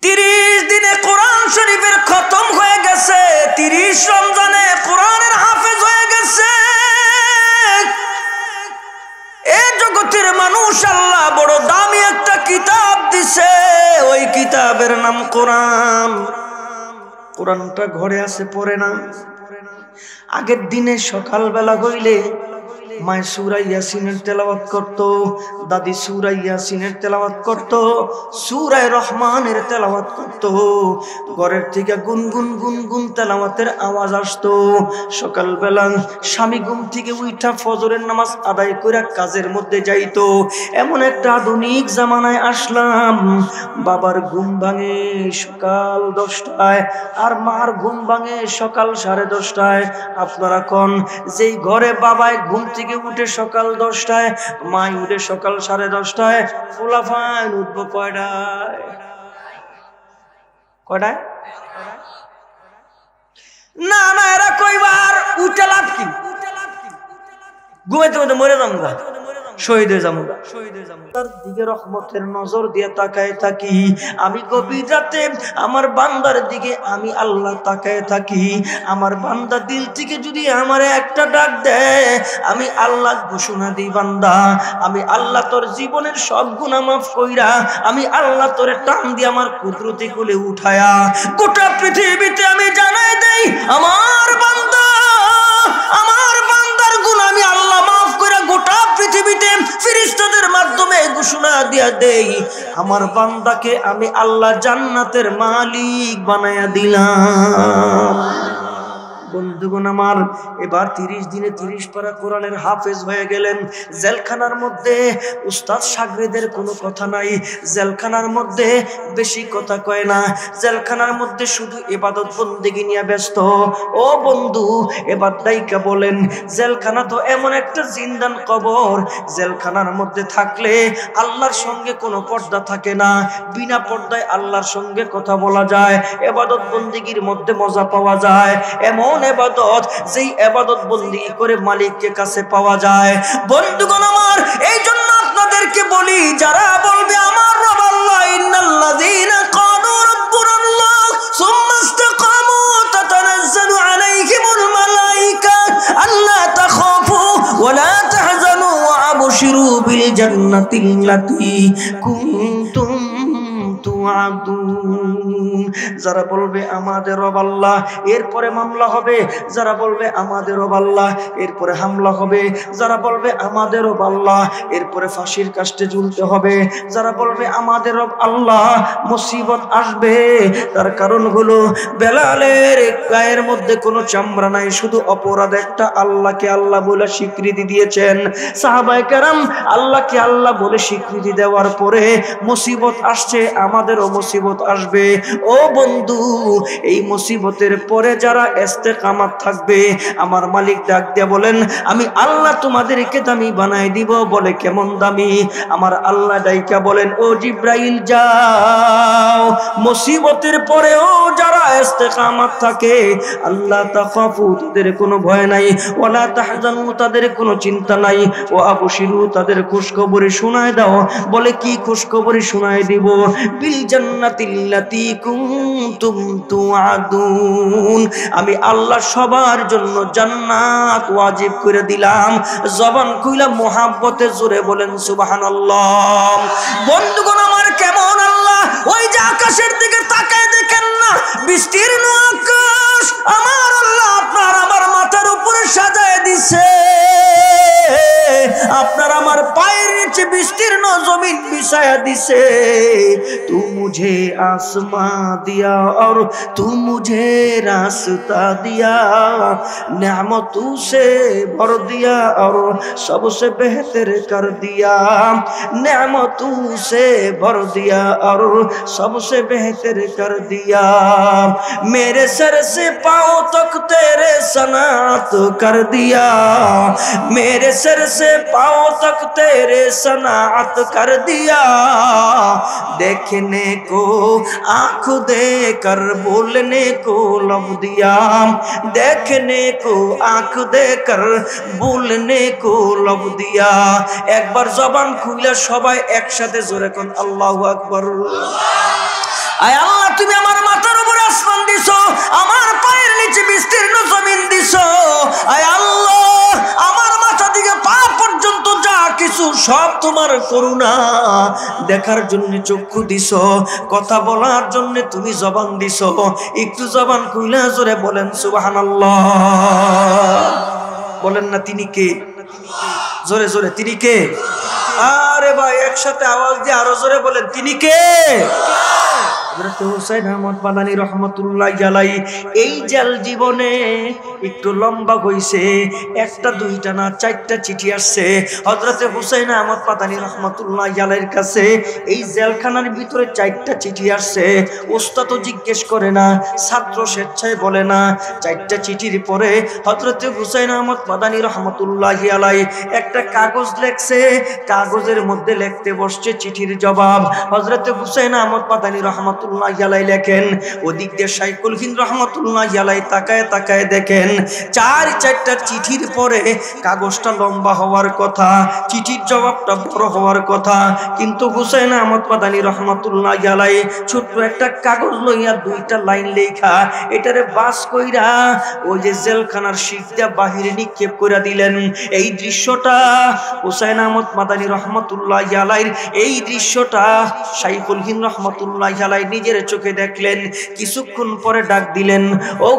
৩০ দিনে কোরআন শরীফের খতম হয়ে গেছে, ৩০ রমজানে কোরআনের হাফেজ হয়ে গেছে। এই জগতের মানুষ আল্লাহ বড় দামি একটা কিতাব দিছে, ওই কিতাবের নাম কোরআন। কোরআনটা ঘরে আছে, পড়ে না। আগের দিনে সকালবেলা হইলে মায় সূরা ইয়াসিনের তেলাওয়াত করত, দাদি সূরা ইয়াসিনের তেলাওয়াত করত, সূরা রহমানের তেলাওয়াত করত। ঘরের থেকে গুনগুন গুনগুন তেলাওয়াতের আওয়াজ আসতো। সকালবেলা স্বামী ঘুম থেকে উঠা ফজরের নামাজ আদায় করে কাজের মধ্যে যাইতো। এমন একটা আধুনিক জামানায় আসলাম, বাবার ঘুম ভাঙে সকাল 10টায়, আর মার ঘুম ভাঙে সকাল 10:30টায়। আপনারা কোন যেই ঘরে বাবায় ঘুম থেকে উঠে সকাল 10টায়, মাই উঠে সকাল 10:30টায়, ফুলাফান উঠবো কয়টায়? না না, এরা কইবার উঠে লাভ কি? ঘুমাইতে মধ্যে মরে যাবো, শহীদ হয়ে যাবো। তার দিকে রহমতের নজর দিয়ে তাকায় থাকি আমি। গভীর রাতে আমার বান্দার দিকে আমি আল্লাহ তাকায় থাকি। আমার বান্দা দিল থেকে যদি আমারে একটা ডাক দেয়, আমি আল্লাহ ঘোষণা দিই, বান্দা আমি আল্লাহ তোর জীবনের সব গুনাহ মাফ কইরা আমি আল্লাহ তোরে টান দিয়ে আমার কুদরতি কোলে উঠায়া গোটা পৃথিবীতে আমি জানাই দেই, আমার বান্দার গুনাহ আমি আল্লাহ মাফ কইরা গোটা পৃথিবীতে ফেরেশতাদের মাধ্যমে ঘোষণা দিয়া দেই, আমার বান্দাকে আমি আল্লাহ জান্নাতের মালিক বানায়া দিলাম। বন্ধুগণ আমার, এবার 30 দিনে 30 পারা কোরআনের হাফেজ হয়ে গেলেন। জেলখানার মধ্যে উস্তাদ শাগরিদের কোনো কথা নাই, জেলখানার মধ্যে বেশি কথা কয় না, জেলখানার মধ্যে শুধু ইবাদত বন্দেগী নিয়ে ব্যস্ত। ও বন্ধু, এবার দাইকা বলেন, জেলখানা তো এমন একটা জিন্দান কবর, জেলখানার মধ্যে থাকলে আল্লাহর সঙ্গে কোনো পর্দা থাকে না, বিনা পর্দায় আল্লাহর সঙ্গে কথা বলা যায়, ইবাদত বন্দেগীর মধ্যে মজা পাওয়া যায়। এমন ইবাদত যেই ইবাদত বন্দেগী করে মালিককে কাছে পাওয়া যায়। বন্ধুগণ আমার, এই জন্য আপনাদেরকে বলি, যারা বলবে আমার রব আল্লাহ, ইন্নাল্লাযীনা ক্বালু রাব্বুনাল্লাহ সুম্মা ইসতাকামু তাতানাজ্জালু আলাইহিমুল মালায়েকা আল্লা তাখাফু ওয়া লা তাহজানু ওয়া আবশিরু বিল জান্নাতিল্লাতী কুনতুম তুআদুন। যারা বলবে আমাদের রব আল্লাহ, এরপরে মামলা হবে। যারা বলবে আমাদের রব আল্লাহ, এরপরে হামলা হবে। যারা বলবে আমাদের রব আল্লাহ, এরপরে ফাঁসির কাস্টে ঝুলতে হবে। যারা বলবে আমাদের রব আল্লাহ, মুসিবত আসবে। তার কারণ হলো বেলালের গায়ের মধ্যে কোনো চামড়া নাই, শুধু অপরাধ একটা, আল্লাহকে আল্লাহ বলে স্বীকৃতি দিয়েছেন। সাহাবায়ে কেরাম আল্লাহকে আল্লাহ বলে স্বীকৃতি দেওয়ার পরে মুসিবত আসছে, আমাদেরও মুসিবত আসবে। ও বন্ধু, এই মুসিবতের পরে যারা ইস্তেকামাত থাকবে, আমার মালিক ডাক দিয়ে বলেন, আমি আল্লাহ তোমাদেরকে দামি বানাই দিব। বলে কেমন দামি? আমার আল্লাহ ডাইকা বলেন, ও জিব্রাইল যাও, মুসিবতের পরেও যারা ইস্তেকামাত থাকে, আল্লাহ তাখাফু, তাদের কোনো ভয় নাই, ওয়ালা তাহজানু, তাদের কোনো চিন্তা নাই, ও আবশিরু, তাদের খুশখবরি শোনায় দাও। বলে কি খুশখবরি শোনায় দিব? বিল জান্নাতিল্লাতী কুনতুম তুআদুন। আমি আল্লাহ সবার জন্য জান্নাত ওয়াজিব করে দিলাম। জবান খুইলা মোহাব্বতে জোরে বলেন সুবহানাল্লাহ। বন্ধুগণ আমার কেমন আল্লাহ, ওই যে আকাশের দিকে তাকায় দেখেন না, বিস্তীর্ণ আকাশ আমার আল্লাহ আপনার আমার মাথার উপরে সাজায় দিছে। আপনার আমার পায়ের নিচে বিস্তীর্ণ জমিন বিছায়া দিছে। তু মুঝে आसमां दिया और तू मुझे रास्ता दिया, नेमतों से भर दिया और सबसे बेहतर कर दिया, नेमतों से भर दिया और सबसे बेहतर कर दिया, मेरे सर से पांव तक तेरे सनात कर दिया, मेरे सर से पांव तक तेरे सनात कर दिया, देखने को आँख देकर बोलने को लब दिया, देखने को आँख देकर बोलने को लब दिया। एक बार जबान खुले सबाई एक साथे जोरे कोन আল্লাহু আকবার। আয় আল্লাহ, তুমি আমার মাথার উপরে আসমান দিছো, আমার পায়ের নিচে বিস্তীর্ণ জমিন দিছো। আয় আল্লাহ, আমার মাথা থেকে পা পর্যন্ত যা কিছু সব তোমার করুণা। দেখার জন্য চক্ষু দিছো, কথা বলার জন্য তুমি জবান দিছো। একটু জবান খুলে জোরে বলেন সুবহানাল্লাহ। বলেন না তিনি কে? জোরে জোরে তিনি কে? আরে ভাই একসাথে আওয়াজ দিয়ে আরো জোরে বলেন তিনি কে? হযরত হুসাইন আহমদ মাদানী রহমাতুল্লাহি আলাইহি এই জেল জীবনে একটু লম্বা হইছে, একটা দুইটা না চারটা চিঠি আসছে হযরত হুসাইন আহমদ মাদানী রহমাতুল্লাহি আলাইহির কাছে। এই জেলখানার ভিতরে চারটা চিঠি আসছে। ওস্তাদও জিজ্ঞেস করে না, ছাত্র স্বেচ্ছায় বলে না। চারটা চিঠির পরে হযরত হুসাইন আহমদ মাদানী রহমাতুল্লাহি আলাইহি একটা কাগজ লেখছে। কাগজের মধ্যে লিখতে বসছে চিঠির জবাব। হযরত হুসাইন আহমদ মাদানী রহমাতুল্লাহি আলাইহি লেখেন, ওদিক দিয়ে শাইখুল হিন্দ রহমাতুল্লাহি আলাইহি তাকায় তাকায় দেখেন চারটা চিঠির পরে কাগজটা লম্বা হওয়ার কথা, চিঠির জবাবটা বড় হওয়ার কথা, কিন্তু হুসাইন আহমদ মাদানী রহমাতুল্লাহি আলাইহি ছোট্ট একটা কাগজ লইয়া দুইটা লাইন লেখা এটারে বাস কইরা ওই যে জেলখানার শিক দিয়া বাহিরে নিক্ষেপ করে দিলেন। এই দৃশ্যটা হুসাইন আহমদ মাদানী রহমাতুল্লাহি আলাইহির এই দৃশ্যটা শাইখুল হিন্দ রহমাতুল্লাহি আলাইহি নিজের চোখে দেখলেন। কিছুক্ষণ পরে ডাক দিলেন, ও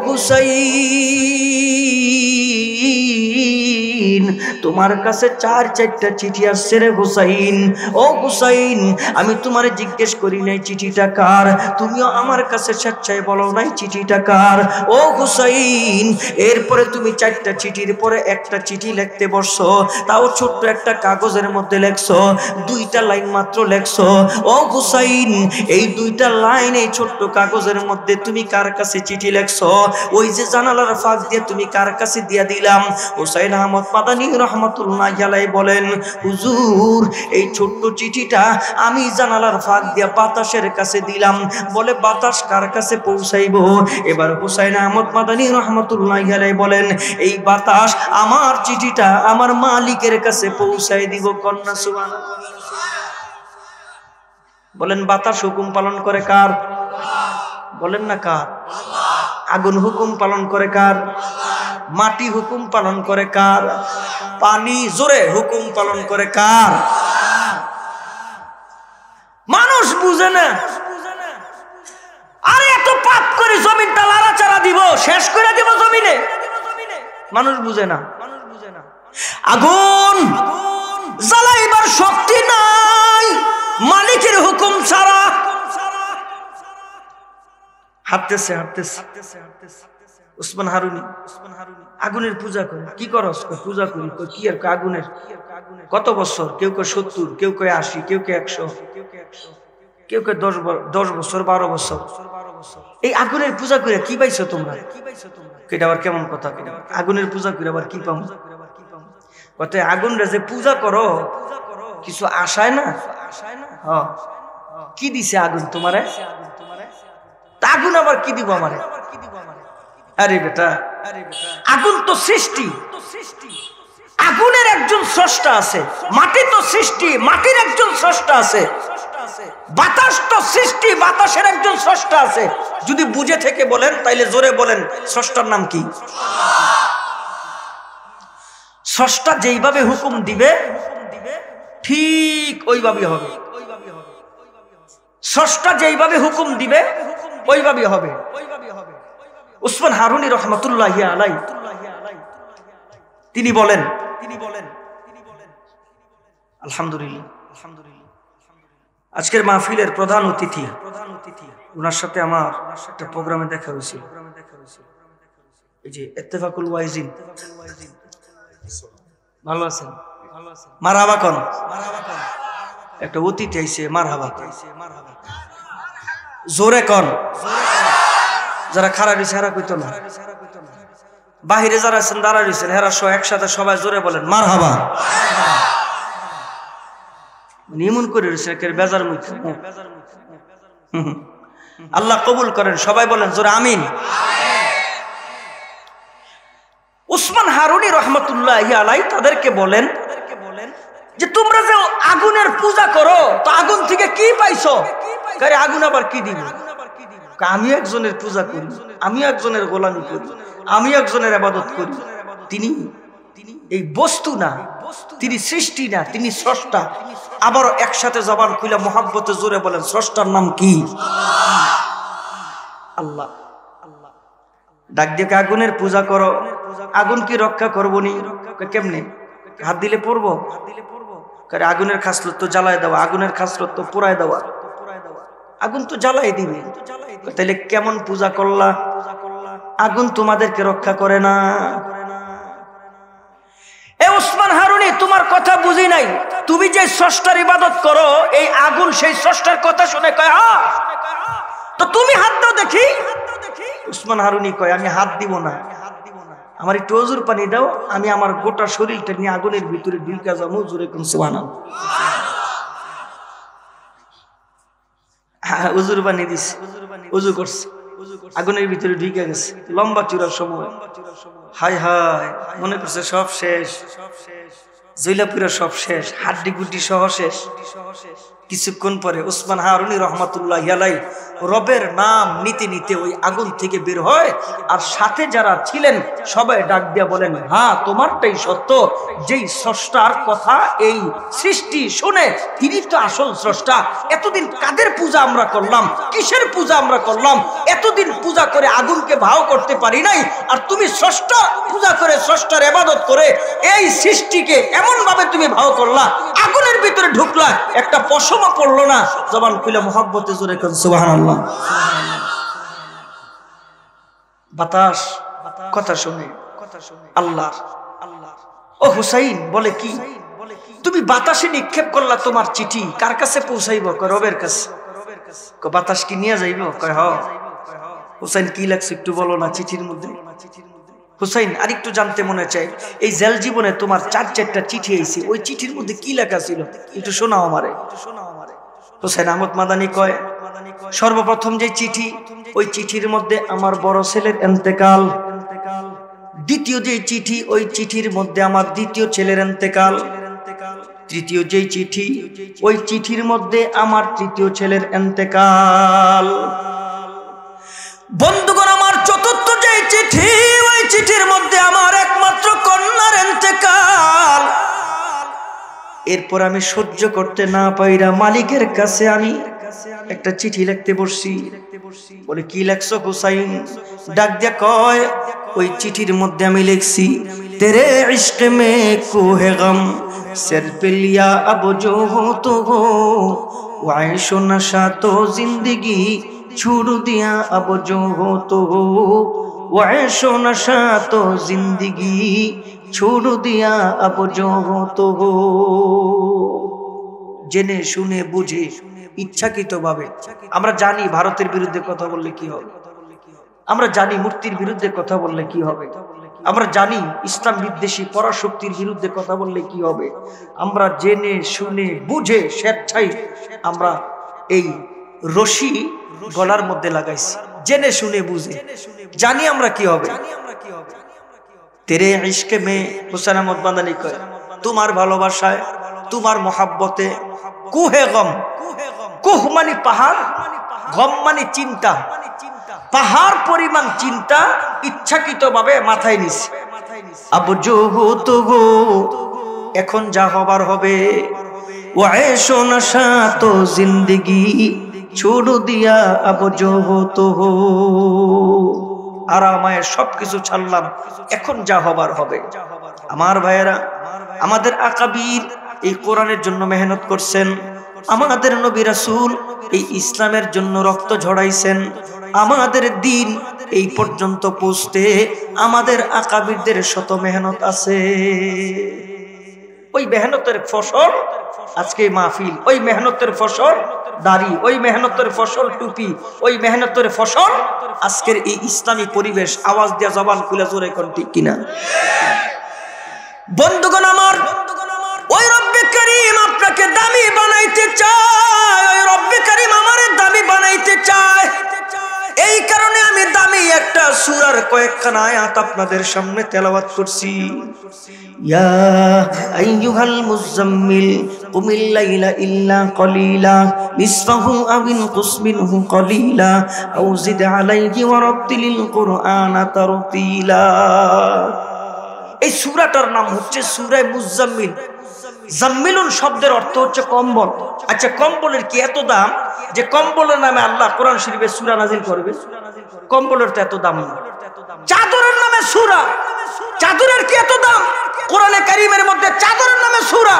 হুসাইন, তোমার কাছে চারটা চিঠি আসছে রে হুসাইন। ও হুসাইন, আমি তোমারে জিজ্ঞেস করি নাই চিঠিটা কার, তুমিও আমার কাছে স্বেচ্ছায় বলো নাই চিঠিটা কার। ও হুসাইন, এরপরে তুমি চারটা চিঠির পরে একটা চিঠি লিখতে বসছো, তাও ছোট্ট একটা কাগজের মধ্যে লেখছো, দুইটা লাইন মাত্র লেখছো। ও হুসাইন, এই দুইটা লাইন এই ছোট্ট কাগজের মধ্যে তুমি কার কাছে চিঠি লেখছো? ওই যে জানালার ফাঁক দিয়ে তুমি কার কাছে দিয়া দিলাম? হুসাইন আহমদ মাদানী রহমাতুল্লাহি আলাইহি বলেন, হুজুর, এই ছোট্ট চিঠিটা আমি জানালার ফাঁক দিয়া বাতাসের কাছে দিলাম। বলে বাতাস কার কাছে পৌঁছাইবো? এবার হুসাইন আহমদ মাদানী রহমাতুল্লাহি আলাইহি বলেন, এই বাতাস আমার চিঠিটা আমার মালিকের কাছে পৌঁছাই দিব। কন্যা সুবহানাল্লাহ। বলেন বাতাস হুকুম পালন করে কার? বলেন না কার? আগুন হুকুম পালন করে কার? মাটি হুকুম পালন করে কার? পানি জোরে হুকুম পালন করে কার? মানুষ বুঝে না। আরে এত পাপ করে জমিনটা লাড়াচাড়া দিব, শেষ করে দিব জমিনে, মানুষ বুঝে না। আগুন জ্বালাইবার শক্তি নাই মালিকের হুকুম ছাড়া। হাঁটতেছে উসমান হারুনি আগুনের পূজা করে। কি করস? পূজা করি। কি আর আগুনের? কত বছর? কেউ কেউ 70, কেউ কেউ 80, কেউ কেউ 100, কেউ কেউ 10 বছর 12 বছর। এই আগুনের পূজা করে কি পাইছো তোমরা? এটা আবার কেমন কথা? আগুনের পূজা করে আবার কি পাবো? কত আগুন রে যে পূজা করো কিছু আশায় না। কি দিছে আগুন তোমারে? আগুন আবার কি দিব আমারে? আরে বেটা, আগুন তো সৃষ্টি, আগুনের একজন স্রষ্টা আছে। মাটি তো সৃষ্টি, মাটির একজন স্রষ্টা আছে। বাতাস তো সৃষ্টি, বাতাসের একজন স্রষ্টা আছে। যদি বুঝে থেকে বলেন তাইলে জোরে বলেন, স্রষ্টার নাম কি? স্রষ্টা যেইভাবে হুকুম দিবে ঠিক ওইভাবে হবে। স্রষ্টা যেইভাবে হুকুম দিবে ওইভাবে হবে। উসমান হারুনি রহমাতুল্লাহি আলাইহি তিনি বলেন, আলহামদুলিল্লাহ, আজকের মাহফিলের প্রধান অতিথি, ওনার সাথে আমার একটা প্রোগ্রামে দেখা হয়েছিল, এই যে ইত্তেফাকুল ওয়াইজিন। ভালো আছেন? মারহাবা কোন একটা অতিথি আইছে, মারহাবা জোরে কোন। যারা খাড়া রয়েছে হেরা কইতো না, বাহিরে যারা আছেন দাঁড়া রয়েছেন হেরা সহ একসাথে সবাই জোরে বলেন মারহাবা। এমন করে রয়েছে বেজার মুখ। আল্লাহ কবুল করেন, সবাই বলেন জোরে আমিন। উসমান হারুনি রহমতুল্লাহি আলাইহি তাদেরকে বলেন যে তোমরা যে আগুনের পূজা করো তো আগুন থেকে কি পাইছো? কারে আগুন আবার কি দিবে? আমি একজনের পূজা করি, আমি একজনের গোলামি করি, আমি একজনের ইবাদত করি। তিনি এই বস্তু না, তিনি সৃষ্টি না, তিনি স্রষ্টা। আবার একসাথে জবান খুলে মোহাব্বতে জোরে বলেন স্রষ্টার নাম কি? আল্লাহ। ডাক দিয়ে আগুনের পূজা করো, আগুন কি রক্ষা করবো নি? কেমনে? হাত দিলে পড়বো? কারে আগুনের খাসলত তো জ্বালায় দেওয়া, আগুনের খাসলত তো পোড়ায় দেওয়া, আগুন তো জ্বালাই দিবে। তাহলে কেমন পূজা করলা? আগুন তোমাদেরকে রক্ষা করে না। এ উসমান হারুনি, তোমার কথা বুঝি নাই। তুমি যে স্রষ্টার ইবাদত করো, এই আগুন সেই স্রষ্টার কথা শুনে কয় হ্যাঁ, তো তুমি হাত দাও দেখি। উসমান হারুনি কয় আমি হাত দিব না, আমার একটু ওজুর পানি দাও, আমি আমার গোটা শরীরটা নিয়ে আগুনের ভিতরে ঢুকে যাবো। জোরে কোন সুবহানাল্লাহ। ওজুর পানি দিছে, ওজু করছে, আগুনের ভিতরে ঢুকে গেছে। লম্বা চূড়ার সময়, হায় হায়, মনে করছে সব শেষ, জৈলাপুরা সব শেষ, হাড্ডি গুড্ডি সহ শেষ। কিছুক্ষণ পরে উসমান হারুনি রহমাতুল্লাহি আলাইহি রবের নাম নিতে নিতে ওই আগুন থেকে বের হয়। আর সাথে যারা ছিলেন সবাই ডাক দিয়া বলেন হ্যাঁ তোমারটাই সত্য, যেই স্রষ্টার কথা এই সৃষ্টি শুনে তিনি তো আসল স্রষ্টা। এতদিন কাদের পূজা আমরা করলাম, কিসের পূজা আমরা করলাম? এতদিন পূজা করে আগুনকে ভাও করতে পারি নাই, আর তুমি স্রষ্টা পূজা করে স্রষ্টার ইবাদত করে এই সৃষ্টিকে এমন ভাবে তুমি ভাও করলা, আগুনের ভিতরে ঢুকলা, একটা পশমও পড়লো না। জবান খুলে মুহাব্বতে জোরে কোন সুবহানাল্লাহ। বাতাস কথা শুনে আল্লাহ। ও হুসাইন বলে কি, তুমি বাতাসে নিক্ষেপ করলা তোমার চিঠি, কার কাছে পৌঁছাইব? রবের কাছে। বাতাস কি নিয়ে যাইব? কয় হ। হুসাইন কি লাগছে একটু বলো না চিঠির মধ্যে? হুসাইন আর একটু জানতে মনে চাই, এই জেল জীবনে তোমার 4-4টা চিঠি আইছে, ওই চিঠির মধ্যে কি লেখা ছিল একটু শোনাও আমারে। হুসাইন আহমদ মাদানী কয় সর্বপ্রথম যে চিঠি, ওই চিঠির মধ্যে আমার বড় ছেলের ইন্তেকাল। দ্বিতীয় যে চিঠি, ওই চিঠির মধ্যে আমার দ্বিতীয় ছেলের ইন্তেকাল। তৃতীয় যে চিঠি, ওই চিঠির মধ্যে আমার তৃতীয় ছেলের ইন্তেকাল। বন্ধুগণ, আমার চতুর্থ যে চিঠি, ওই চিঠির মধ্যে আমার একমাত্র কন্যার ইন্তেকাল। এরপর আমি সহ্য করতে না পাইরা মালিকের কাছে আমি একটা চিঠি লিখতে বসছি। বলে কি লেখছো হুসাইন? ডাক দিয়া কয় ওই চিঠির মধ্যে আমি লিখছি তেরে ইশক মে কোহে গম सिर पे लिया अब जो हो तो हो वाइशो नशा तो जिंदगी छोड़ दिया अब जो हो तो हो वाइशो नशा तो जिंदगी छोड़ दिया अब जो हो तो हो। জেনে শুনে বুঝে ইচ্ছাকৃতভাবে আমরা জানি ভারতের বিরুদ্ধে কথা বললে কি হবে, আমরা জানি মূর্তির বিরুদ্ধে কথা বললে কি হবে, আমরা জানি ইসলাম বিদ্বেষী পরাশক্তির বিরুদ্ধে কথা বললে কি হবে। আমরা জেনে শুনে বুঝে স্বেচ্ছায় আমরা এই রশি গলার মধ্যে লাগাইছি, জেনে শুনে বুঝে জানি আমরা কি হবে। তেরে ইশকে মে হুসাইন আহমদ মাদানী কয় তোমার ভালোবাসায়, তোমার মহাব্বতে কুহে গম, কুহ মানে পাহাড়, গম মানে চিন্তা, পাহাড় পরিমাণ চিন্তা ইচ্ছাকৃতভাবে মাথায় নিছে। अब जो हो तो हो, এখন যা হবার হবে। वो ऐशो नशा तो जिंदगी छोड़ दिया, अब जो हो तो हो। আরামায়ের সবকিছু ছাড়লাম, এখন যা হবার হবে। আমার ভাইয়েরা, আমাদের আকাবির এই কোরআনের জন্য মেহনত করছেন, আমাদের নবী রাসূল এই ইসলামের জন্য রক্ত ঝরাইছেন। আমাদের দিন এই পর্যন্ত পৌঁছতে আমাদের আকাবিরদের শত মেহনত আছে। ওই মেহনতের ফসল আজকে মাহফিল, ওই মেহনতের ফসল দাড়ি, ওই মেহনতের ফসল টুপি, ওই মেহনতের ফসল আজকের এই ইসলামী পরিবেশ। আওয়াজ দিয়া জবান খুলে জোরে কোন ঠিক কিনা? বন্ধুগণ আমার, ওই রব্বে কারীম আপনাকে দামি বানাইতে চায়, ওই রব্বে কারীম আমারে দামি বানাইতে চায়। এই কারণে আমি দামি একটা সূরার কয়েকখানা আয়াত আপনাদের সামনে তেলাওয়াত করছি। ইয়া আইয়ুহাল মুযাম্মিল কুমিল লাইলা ইল্লা কলিলা নিসফাহু আও ইনকুস মিনহু কলিলা আও জিদ আলাইহি ওয়া রাত্তিলিল কুরআনা তারতিলা। এই সূরাটার নাম হচ্ছে সূরা মুযাম্মিল। জাম্মিলুন শব্দের অর্থ হচ্ছে কম্বল। আচ্ছা, কম্বলের কি এত দাম যে কম্বলের নামে আল্লাহ কোরআন শরীফে সূরা নাজিল করবে? কম্বলের তো এত দাম না। চাদরের নামে সূরা, চাদরের কি এত দাম? কোরআনে কারীমের মধ্যে চাদরের নামে সূরা,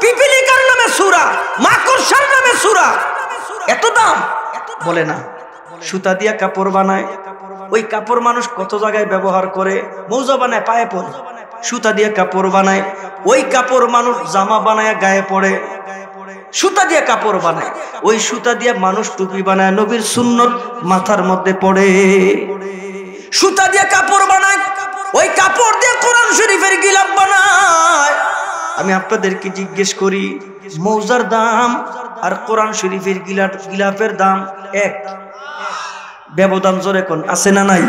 পিপিলিকার নামে সূরা, মাকড়সার নামে সূরা, এত দাম? বলে না। সুতা দিয়া কাপড় বানায়, ওই কাপড় মানুষ কত জায়গায় ব্যবহার করে, মৌজা বানায় পায়ে পরে, সুতা দিয়ে কাপড় বানায়, ওই কাপড় মানুষ জামা বানায় গায়ে পরে, সুতা দিয়ে কাপড় বানায়, ওই সুতা দিয়ে মানুষ টুপি বানায়, নবীর সুন্নত মাথার মধ্যে পড়ে। সুতা দিয়ে কাপড় বানায়, ওই কাপড় দিয়ে কোরআন শরীফের গিলাফ বানায়। আমি আপনাদেরকে জিজ্ঞেস করি, মৌজার দাম আর কোরআন শরীফের গিলাফের দাম এক? ব্যবধান জোরে কোন আছে না নাই?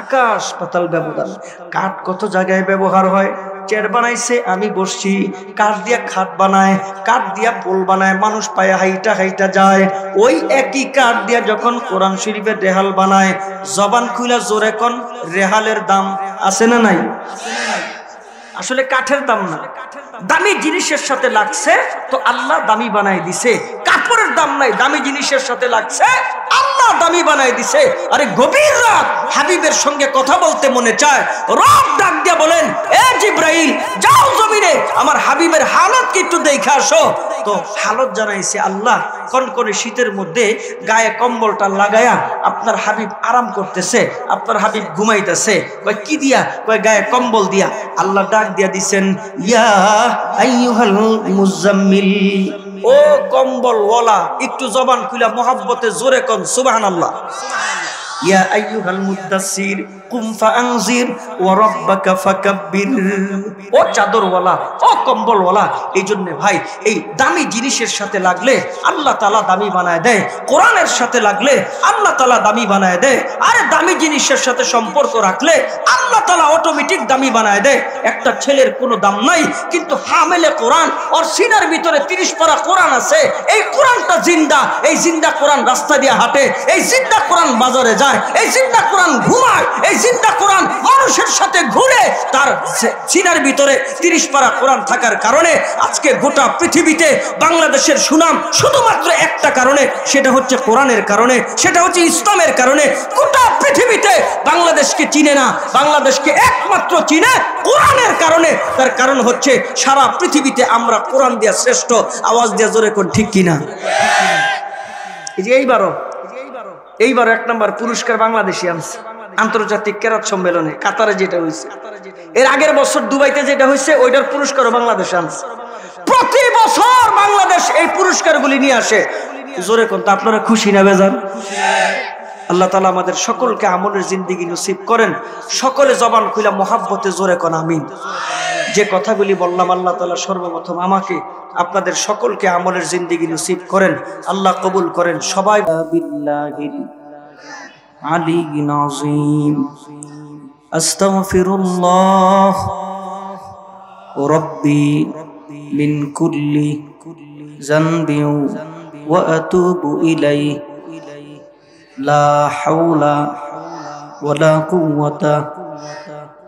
আকাশ পাতাল ব্যবধান। কাঠ কত জায়গায় ব্যবহার হয়। চেয়ার বানাইছে, আমি বসছি, কাঠ দিয়া খাট বানায়, কাঠ দিয়া পোল বানায়, মানুষ পায়ে হাইটা হাইটা যায়। ওই একই কাঠ দিয়া যখন কোরআন শরীফের রেহাল বানায়, জবান খুলা জোরে কোন রেহালের দাম আছে না নাই? আসলে কাঠের দাম না, দামি জিনিসের সাথে লাগছে তো আল্লাহ দামি বানাই দিছে। কাপড়ের দাম নাই, দামি জিনিসের সাথে লাগছে আল্লাহ দামি বানাই দিছে। আরে গভীর রাত, হাবিবের সঙ্গে কথা বলতে মনে চায়, রব ডাক দিয়া বলেন, এ জিব্রাইল যাও জমিনে আমার হাবিবের হালত কি একটু দেখে আসো। তো হালত জানাইছে আল্লাহ, কনকনে শীতের মধ্যে গায়ে কম্বলটা লাগায়া আপনার হাবিব আরাম করতেছে, আপনার হাবিব ঘুমাইতেছে। কয় কি দিয়া? কয় গায়ে কম্বল দিয়া। আল্লাহ ডাক দিয়া দিছেন, ইয়া আইয়ুহাল মুযাম্মিল, ও কম্বল ওয়ালা, একটু জবান খুলা মোহাব্বতে জোরে কোন সুবহানাল্লাহ। ইয়া আইয়ুহাল মুদাসসির কুম ফাআনজির ওয়া রাব্বাকা ফাকাব্বির, ও চাদরওয়ালা, ও কম্বলওয়ালা। এই জন্য ভাই, এই দামি জিনিসের সাথে লাগলে আল্লাহ তাআলা দামি বানায় দেয়, কোরআনের সাথে লাগলে আল্লাহ তাআলা দামি বানায় দেয়। আরে দামি জিনিসের সাথে সম্পর্ক রাখলে আল্লাহ তাআলা অটোমেটিক দামি বানায় দেয়। একটা ছেলের কোনো দাম নাই, কিন্তু হামেলে কোরআন, ওর সিনার ভিতরে 30 পারা কোরআন আছে। এই কোরআনটা জিন্দা, এই জিন্দা কোরআন রাস্তা দিয়ে হাঁটে, এই জিন্দা কোরআন বাজারে যায়, এই জিন্দা কোরআন ঘুমায়, এই জিন্দা কোরআন মানুষের সাথে ঘুরে। তার সিনার ভিতরে 30 পারা কোরআন থাকার কারণে আজকে গোটা পৃথিবীতে বাংলাদেশের সুনাম শুধুমাত্র একটা কারণে, সেটা হচ্ছে কোরআনের কারণে, সেটা হচ্ছে ইসলামের কারণে। গোটা পৃথিবীতে বাংলাদেশকে চিনে না, বাংলাদেশকে একমাত্র চিনে কোরআনের কারণে। তার কারণ হচ্ছে সারা পৃথিবীতে আমরা কোরআন দিয়া শ্রেষ্ঠ। আওয়াজ দিয়া জোরে কোন ঠিক কিনা? এই যে এইবারও 1 নম্বর পুরস্কার বাংলাদেশি আনছে আন্তর্জাতিক কেরাত সম্মেলনে, কাতারে যেটা হয়েছে। এর আগের বছর দুবাইতে যেটা হয়েছে, ওইটার পুরস্কারও বাংলাদেশ আনছে। প্রতি বছর বাংলাদেশ এই পুরস্কারগুলি নিয়ে আসে। জোরে কোন তা আপনারা খুশি না বেজান? আল্লাহ তাআলা আমাদের সকলকে আমলের জিন্দেগি নসিব করেন। সকলে জবান খুলে মোহাব্বতে জোরে কোন আমিন। যে কথাগুলি বললাম আল্লাহ তাআলা সর্বপ্রথম আমাকে আপনাদের সকলকে আমলের জিন্দেগি নসিব করেন, আল্লাহ কবুল করেন। সবাই বিল্লাহিল আলিয়্যিল আযীম আস্তাগফিরুল্লাহ রাব্বি মিন কুল্লি যানবি وأتوب إليه لا حول ولا قوة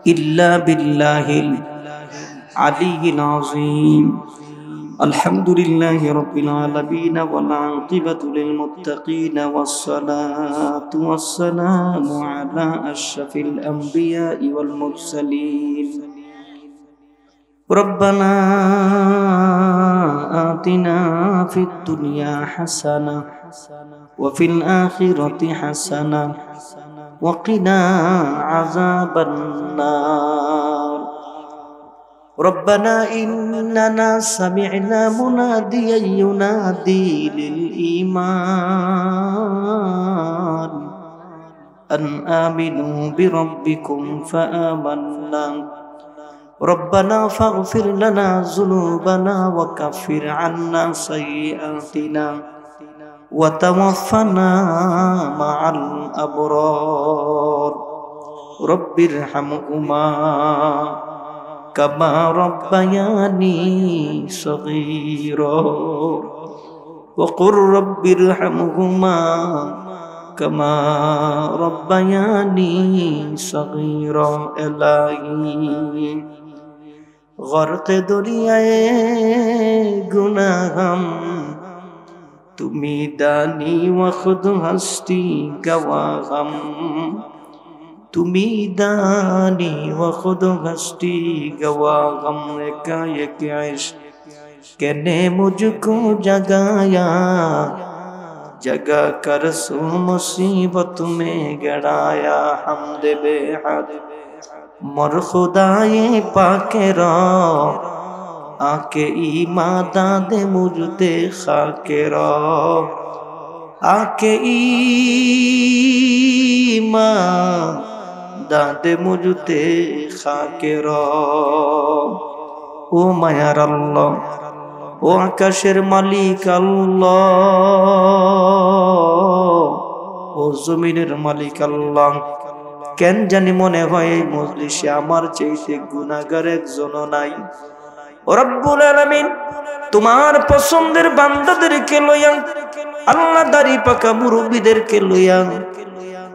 إلا بالله العلي العظيم الحمد لله رب العالمين والعاقبة للمتقين والصلاة والسلام على أشرف الأنبياء والمرسلين ربنا آتنا في الدنيا حسنة وفي الآخرة حسنة وقنا عذاب النار ربنا إننا سمعنا مناديا ينادي للإيمان أن آمنوا بربكم فآمنا ربنا فاغفر لنا ذنوبنا وكفر عنا سيئاتنا وتوفنا مع الأبرار رب ارحمهما كما ربياني صغيرا وقل رب ارحمهما كما ربياني صغيرا إلهي غرق دنیائے گناہم تمہیں دانی و خود ہستی گواہم تمہیں دانی و خود ہستی گواہم ایک عشق کہنے مجھ کو جگایا جگہ کر سو مصیبت میں گڑایا حمد بے حد مر خدائے پاک را آکے ایمان دے مجھتے خاک را آکے ایمان دے مجھتے خاک را ও মায়ার আল্লাহ ও আকাশের মালিক আল্লাহ ও জমিনের মালিক আল্লাহ কেন জানি মনে হয় এই মজলিসে আমার চাইতে গুনাহগার একজনও নাই ও রব্বুল আলামিন তোমার পছন্দের বান্দাদেরকে লইয়া আল্লাহ দাড়ি পাকা মুরব্বিদেরকে লইয়া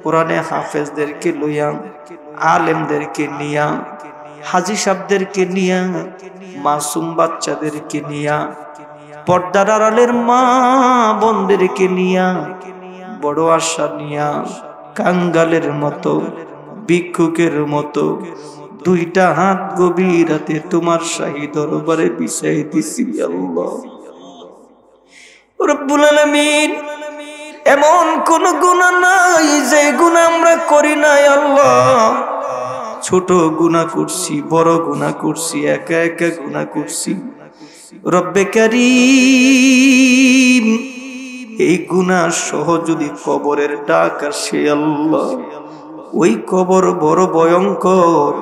কোরআনে হাফেজদেরকে লইয়া আলেমদেরকে নিয়া হাজী সাহেবদেরকে নিয়া মাসুম বাচ্চাদেরকে নিয়া পর্দার আড়ালের মা বোনদেরকে নিয়া বড় আশা নিয়া কাঙ্গালের মতো ভিক্ষুকের মতো দুইটা হাত গভীর রাতে তোমার শাহী দরবারে বিছাই দিছি আল্লাহ রব্বুল আলামিন এমন কোন গুনাহ নাই যে গুনাহ আমরা করি নাই আল্লাহ ছোট গুনাহ করছি বড় গুনাহ করছি একা একা গুনাহ করছি রব্বে কারীম এই গুনাহ সহ যদি কবরের ডাক আসে আল্লাহ ওই কবর বড় ভয়ঙ্কর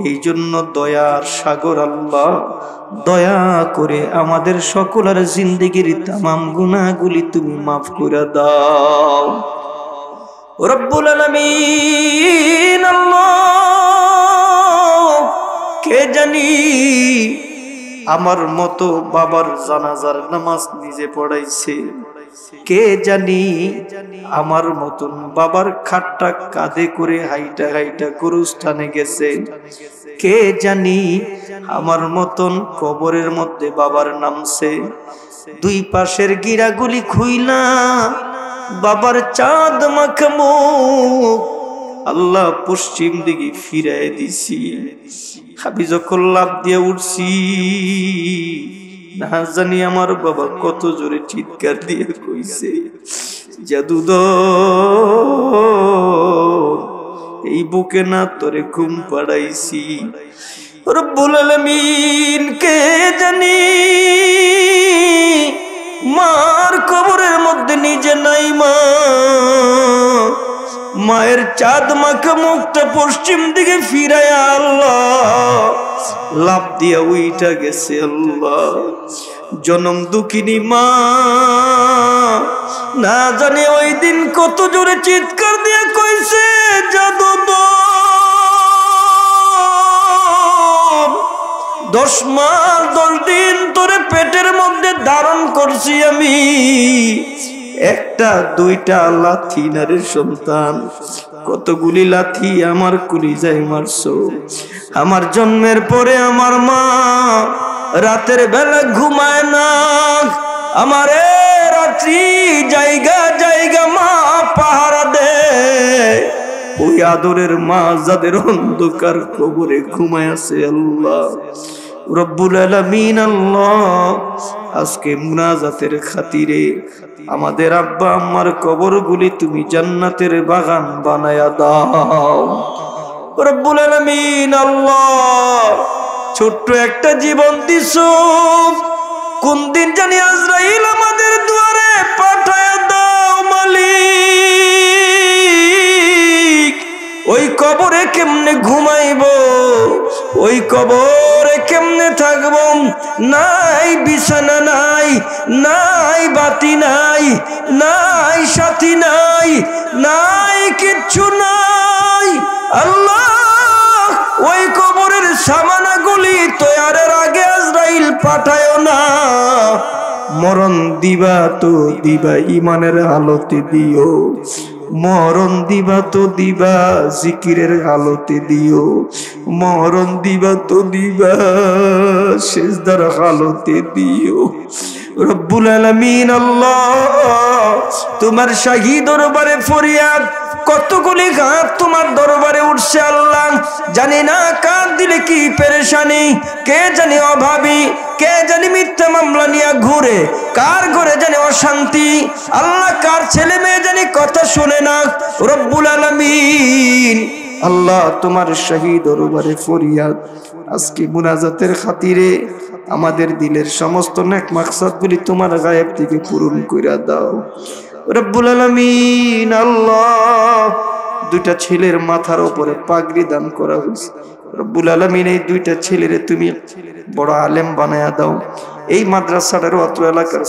এই জন্য দয়ার সাগর আল্লাহ দয়া করে আমাদের সকলের জিন্দেগির तमाम গুনাহগুলি তুমি maaf করে দাও রব্বুল আলামিন আল্লাহ কে জানি আমার মতো বাবার জানাজার নামাজ নিজে পড়াইছে কে জানি আমার মতন বাবার খাটটা কাঁধে করে হাইটা হাইটা গুরুস্থানে গেছে কে জানি আমার মতন কবরের মধ্যে বাবার নামছে দুই পাশের গিরাগুলি খুইলা বাবার চাঁদ মাখা মুখ আল্লাহ পশ্চিম দিকে ফিরাই দিছি আমি যখন লাফ দিয়ে উঠছি না জানি আমার বাবা কত জোরে চিৎকার দিয়ে কইছে জাদুদর এই বুকে না তোরে ঘুম পাড়াইছি রব্বুল আলামিন কে জানি মার কবরের মধ্যে নিজে নাই মা মায়ের চাঁদ মাখা মুখটা পশ্চিম দিকে ফিরায় আল্লাহ লাভ দিয়া উইটা গেছে আল্লাহ জনম দুঃখিনী মা না জানে ওই দিন কত জোরে চিৎকার দিয়ে কইছে জাদুদর 10 মাস 10 দিন তোরে পেটের মধ্যে ধারণ করছি আমি, একটা দুইটা লাথি না রে সন্তান, কতগুলি লাথি আমার কলিজায় মারছো। আমার জন্মের পরে আমার মা রাতের বেলা ঘুমায় না, আমারে রাত্রি জায়গা জায়গা মা পাহারা দেয়। ওই আদরের মা যাদের অন্ধকার কবরে ঘুমায় আছে আল্লাহ রব্বুল আলামিন, আল্লাহ আজকে মুনাজাতের খাতিরে আমাদের আব্বা আম্মার কবরগুলি তুমি জান্নাতের বাগান বানায়া দাও রব্বুল আলামিন। আল্লাহ ছোট্ট একটা জীবন দিছো, কোন দিন জানি আজরাইল আমাদের দুয়ারে পাঠায়া দাও মালিক। ওই কবরে কেমনে ঘুমাইব, ওই কবরে কেমনে থাকব, নাই বিছানা নাই, নাই বাতি নাই, নাই সাথী নাই, নাই কিচ্ছু নাই। আল্লাহ ওই কবরের সামানাগুলি তৈয়ারের আগে আজরাইল পাঠায়ও না। মরণ দিবা তো দিবা ইমানের হালতে দিও, মরণ দিবা তো দিবা জিকিরের হালতে দিও, মরণ দিবা তো দিবা সিজদার হালতে দিও রব্বুল আলামিন। আল্লাহ তোমার শাহী দরবারে ফরিয়াদ, কতগুলি হাত তোমার দরবারে উঠছে আল্লাহ, জানি না কার দিলে কি পেরেশানি, কে জানি অভাবী, কে জানি মিথ্যা মামলা নিয়ে ঘুরে, কার ঘরে জানি অশান্তি, আল্লাহ কার ছেলে মেয়ে জানি কথা শুনে না রব্বুল আলামিন। আল্লাহ তোমার শাহী দরবারে ফরিয়াদ, আজকে মুনাজাতের খাতিরে আমাদের দিলের সমস্ত নেক মাকসাদগুলি তোমার গায়েব থেকে পূরণ কইরা দাও রব্বুল আলামিন। আল্লাহ দুইটা ছেলের মাথার উপরে পাগড়ি দান করা হয়েছে রব্বুল আলামিন, এই দুইটা ছেলেরে তুমি বড় আলেম বানায়া দাও। এই মাদ্রাসাটার অত্র এলাকার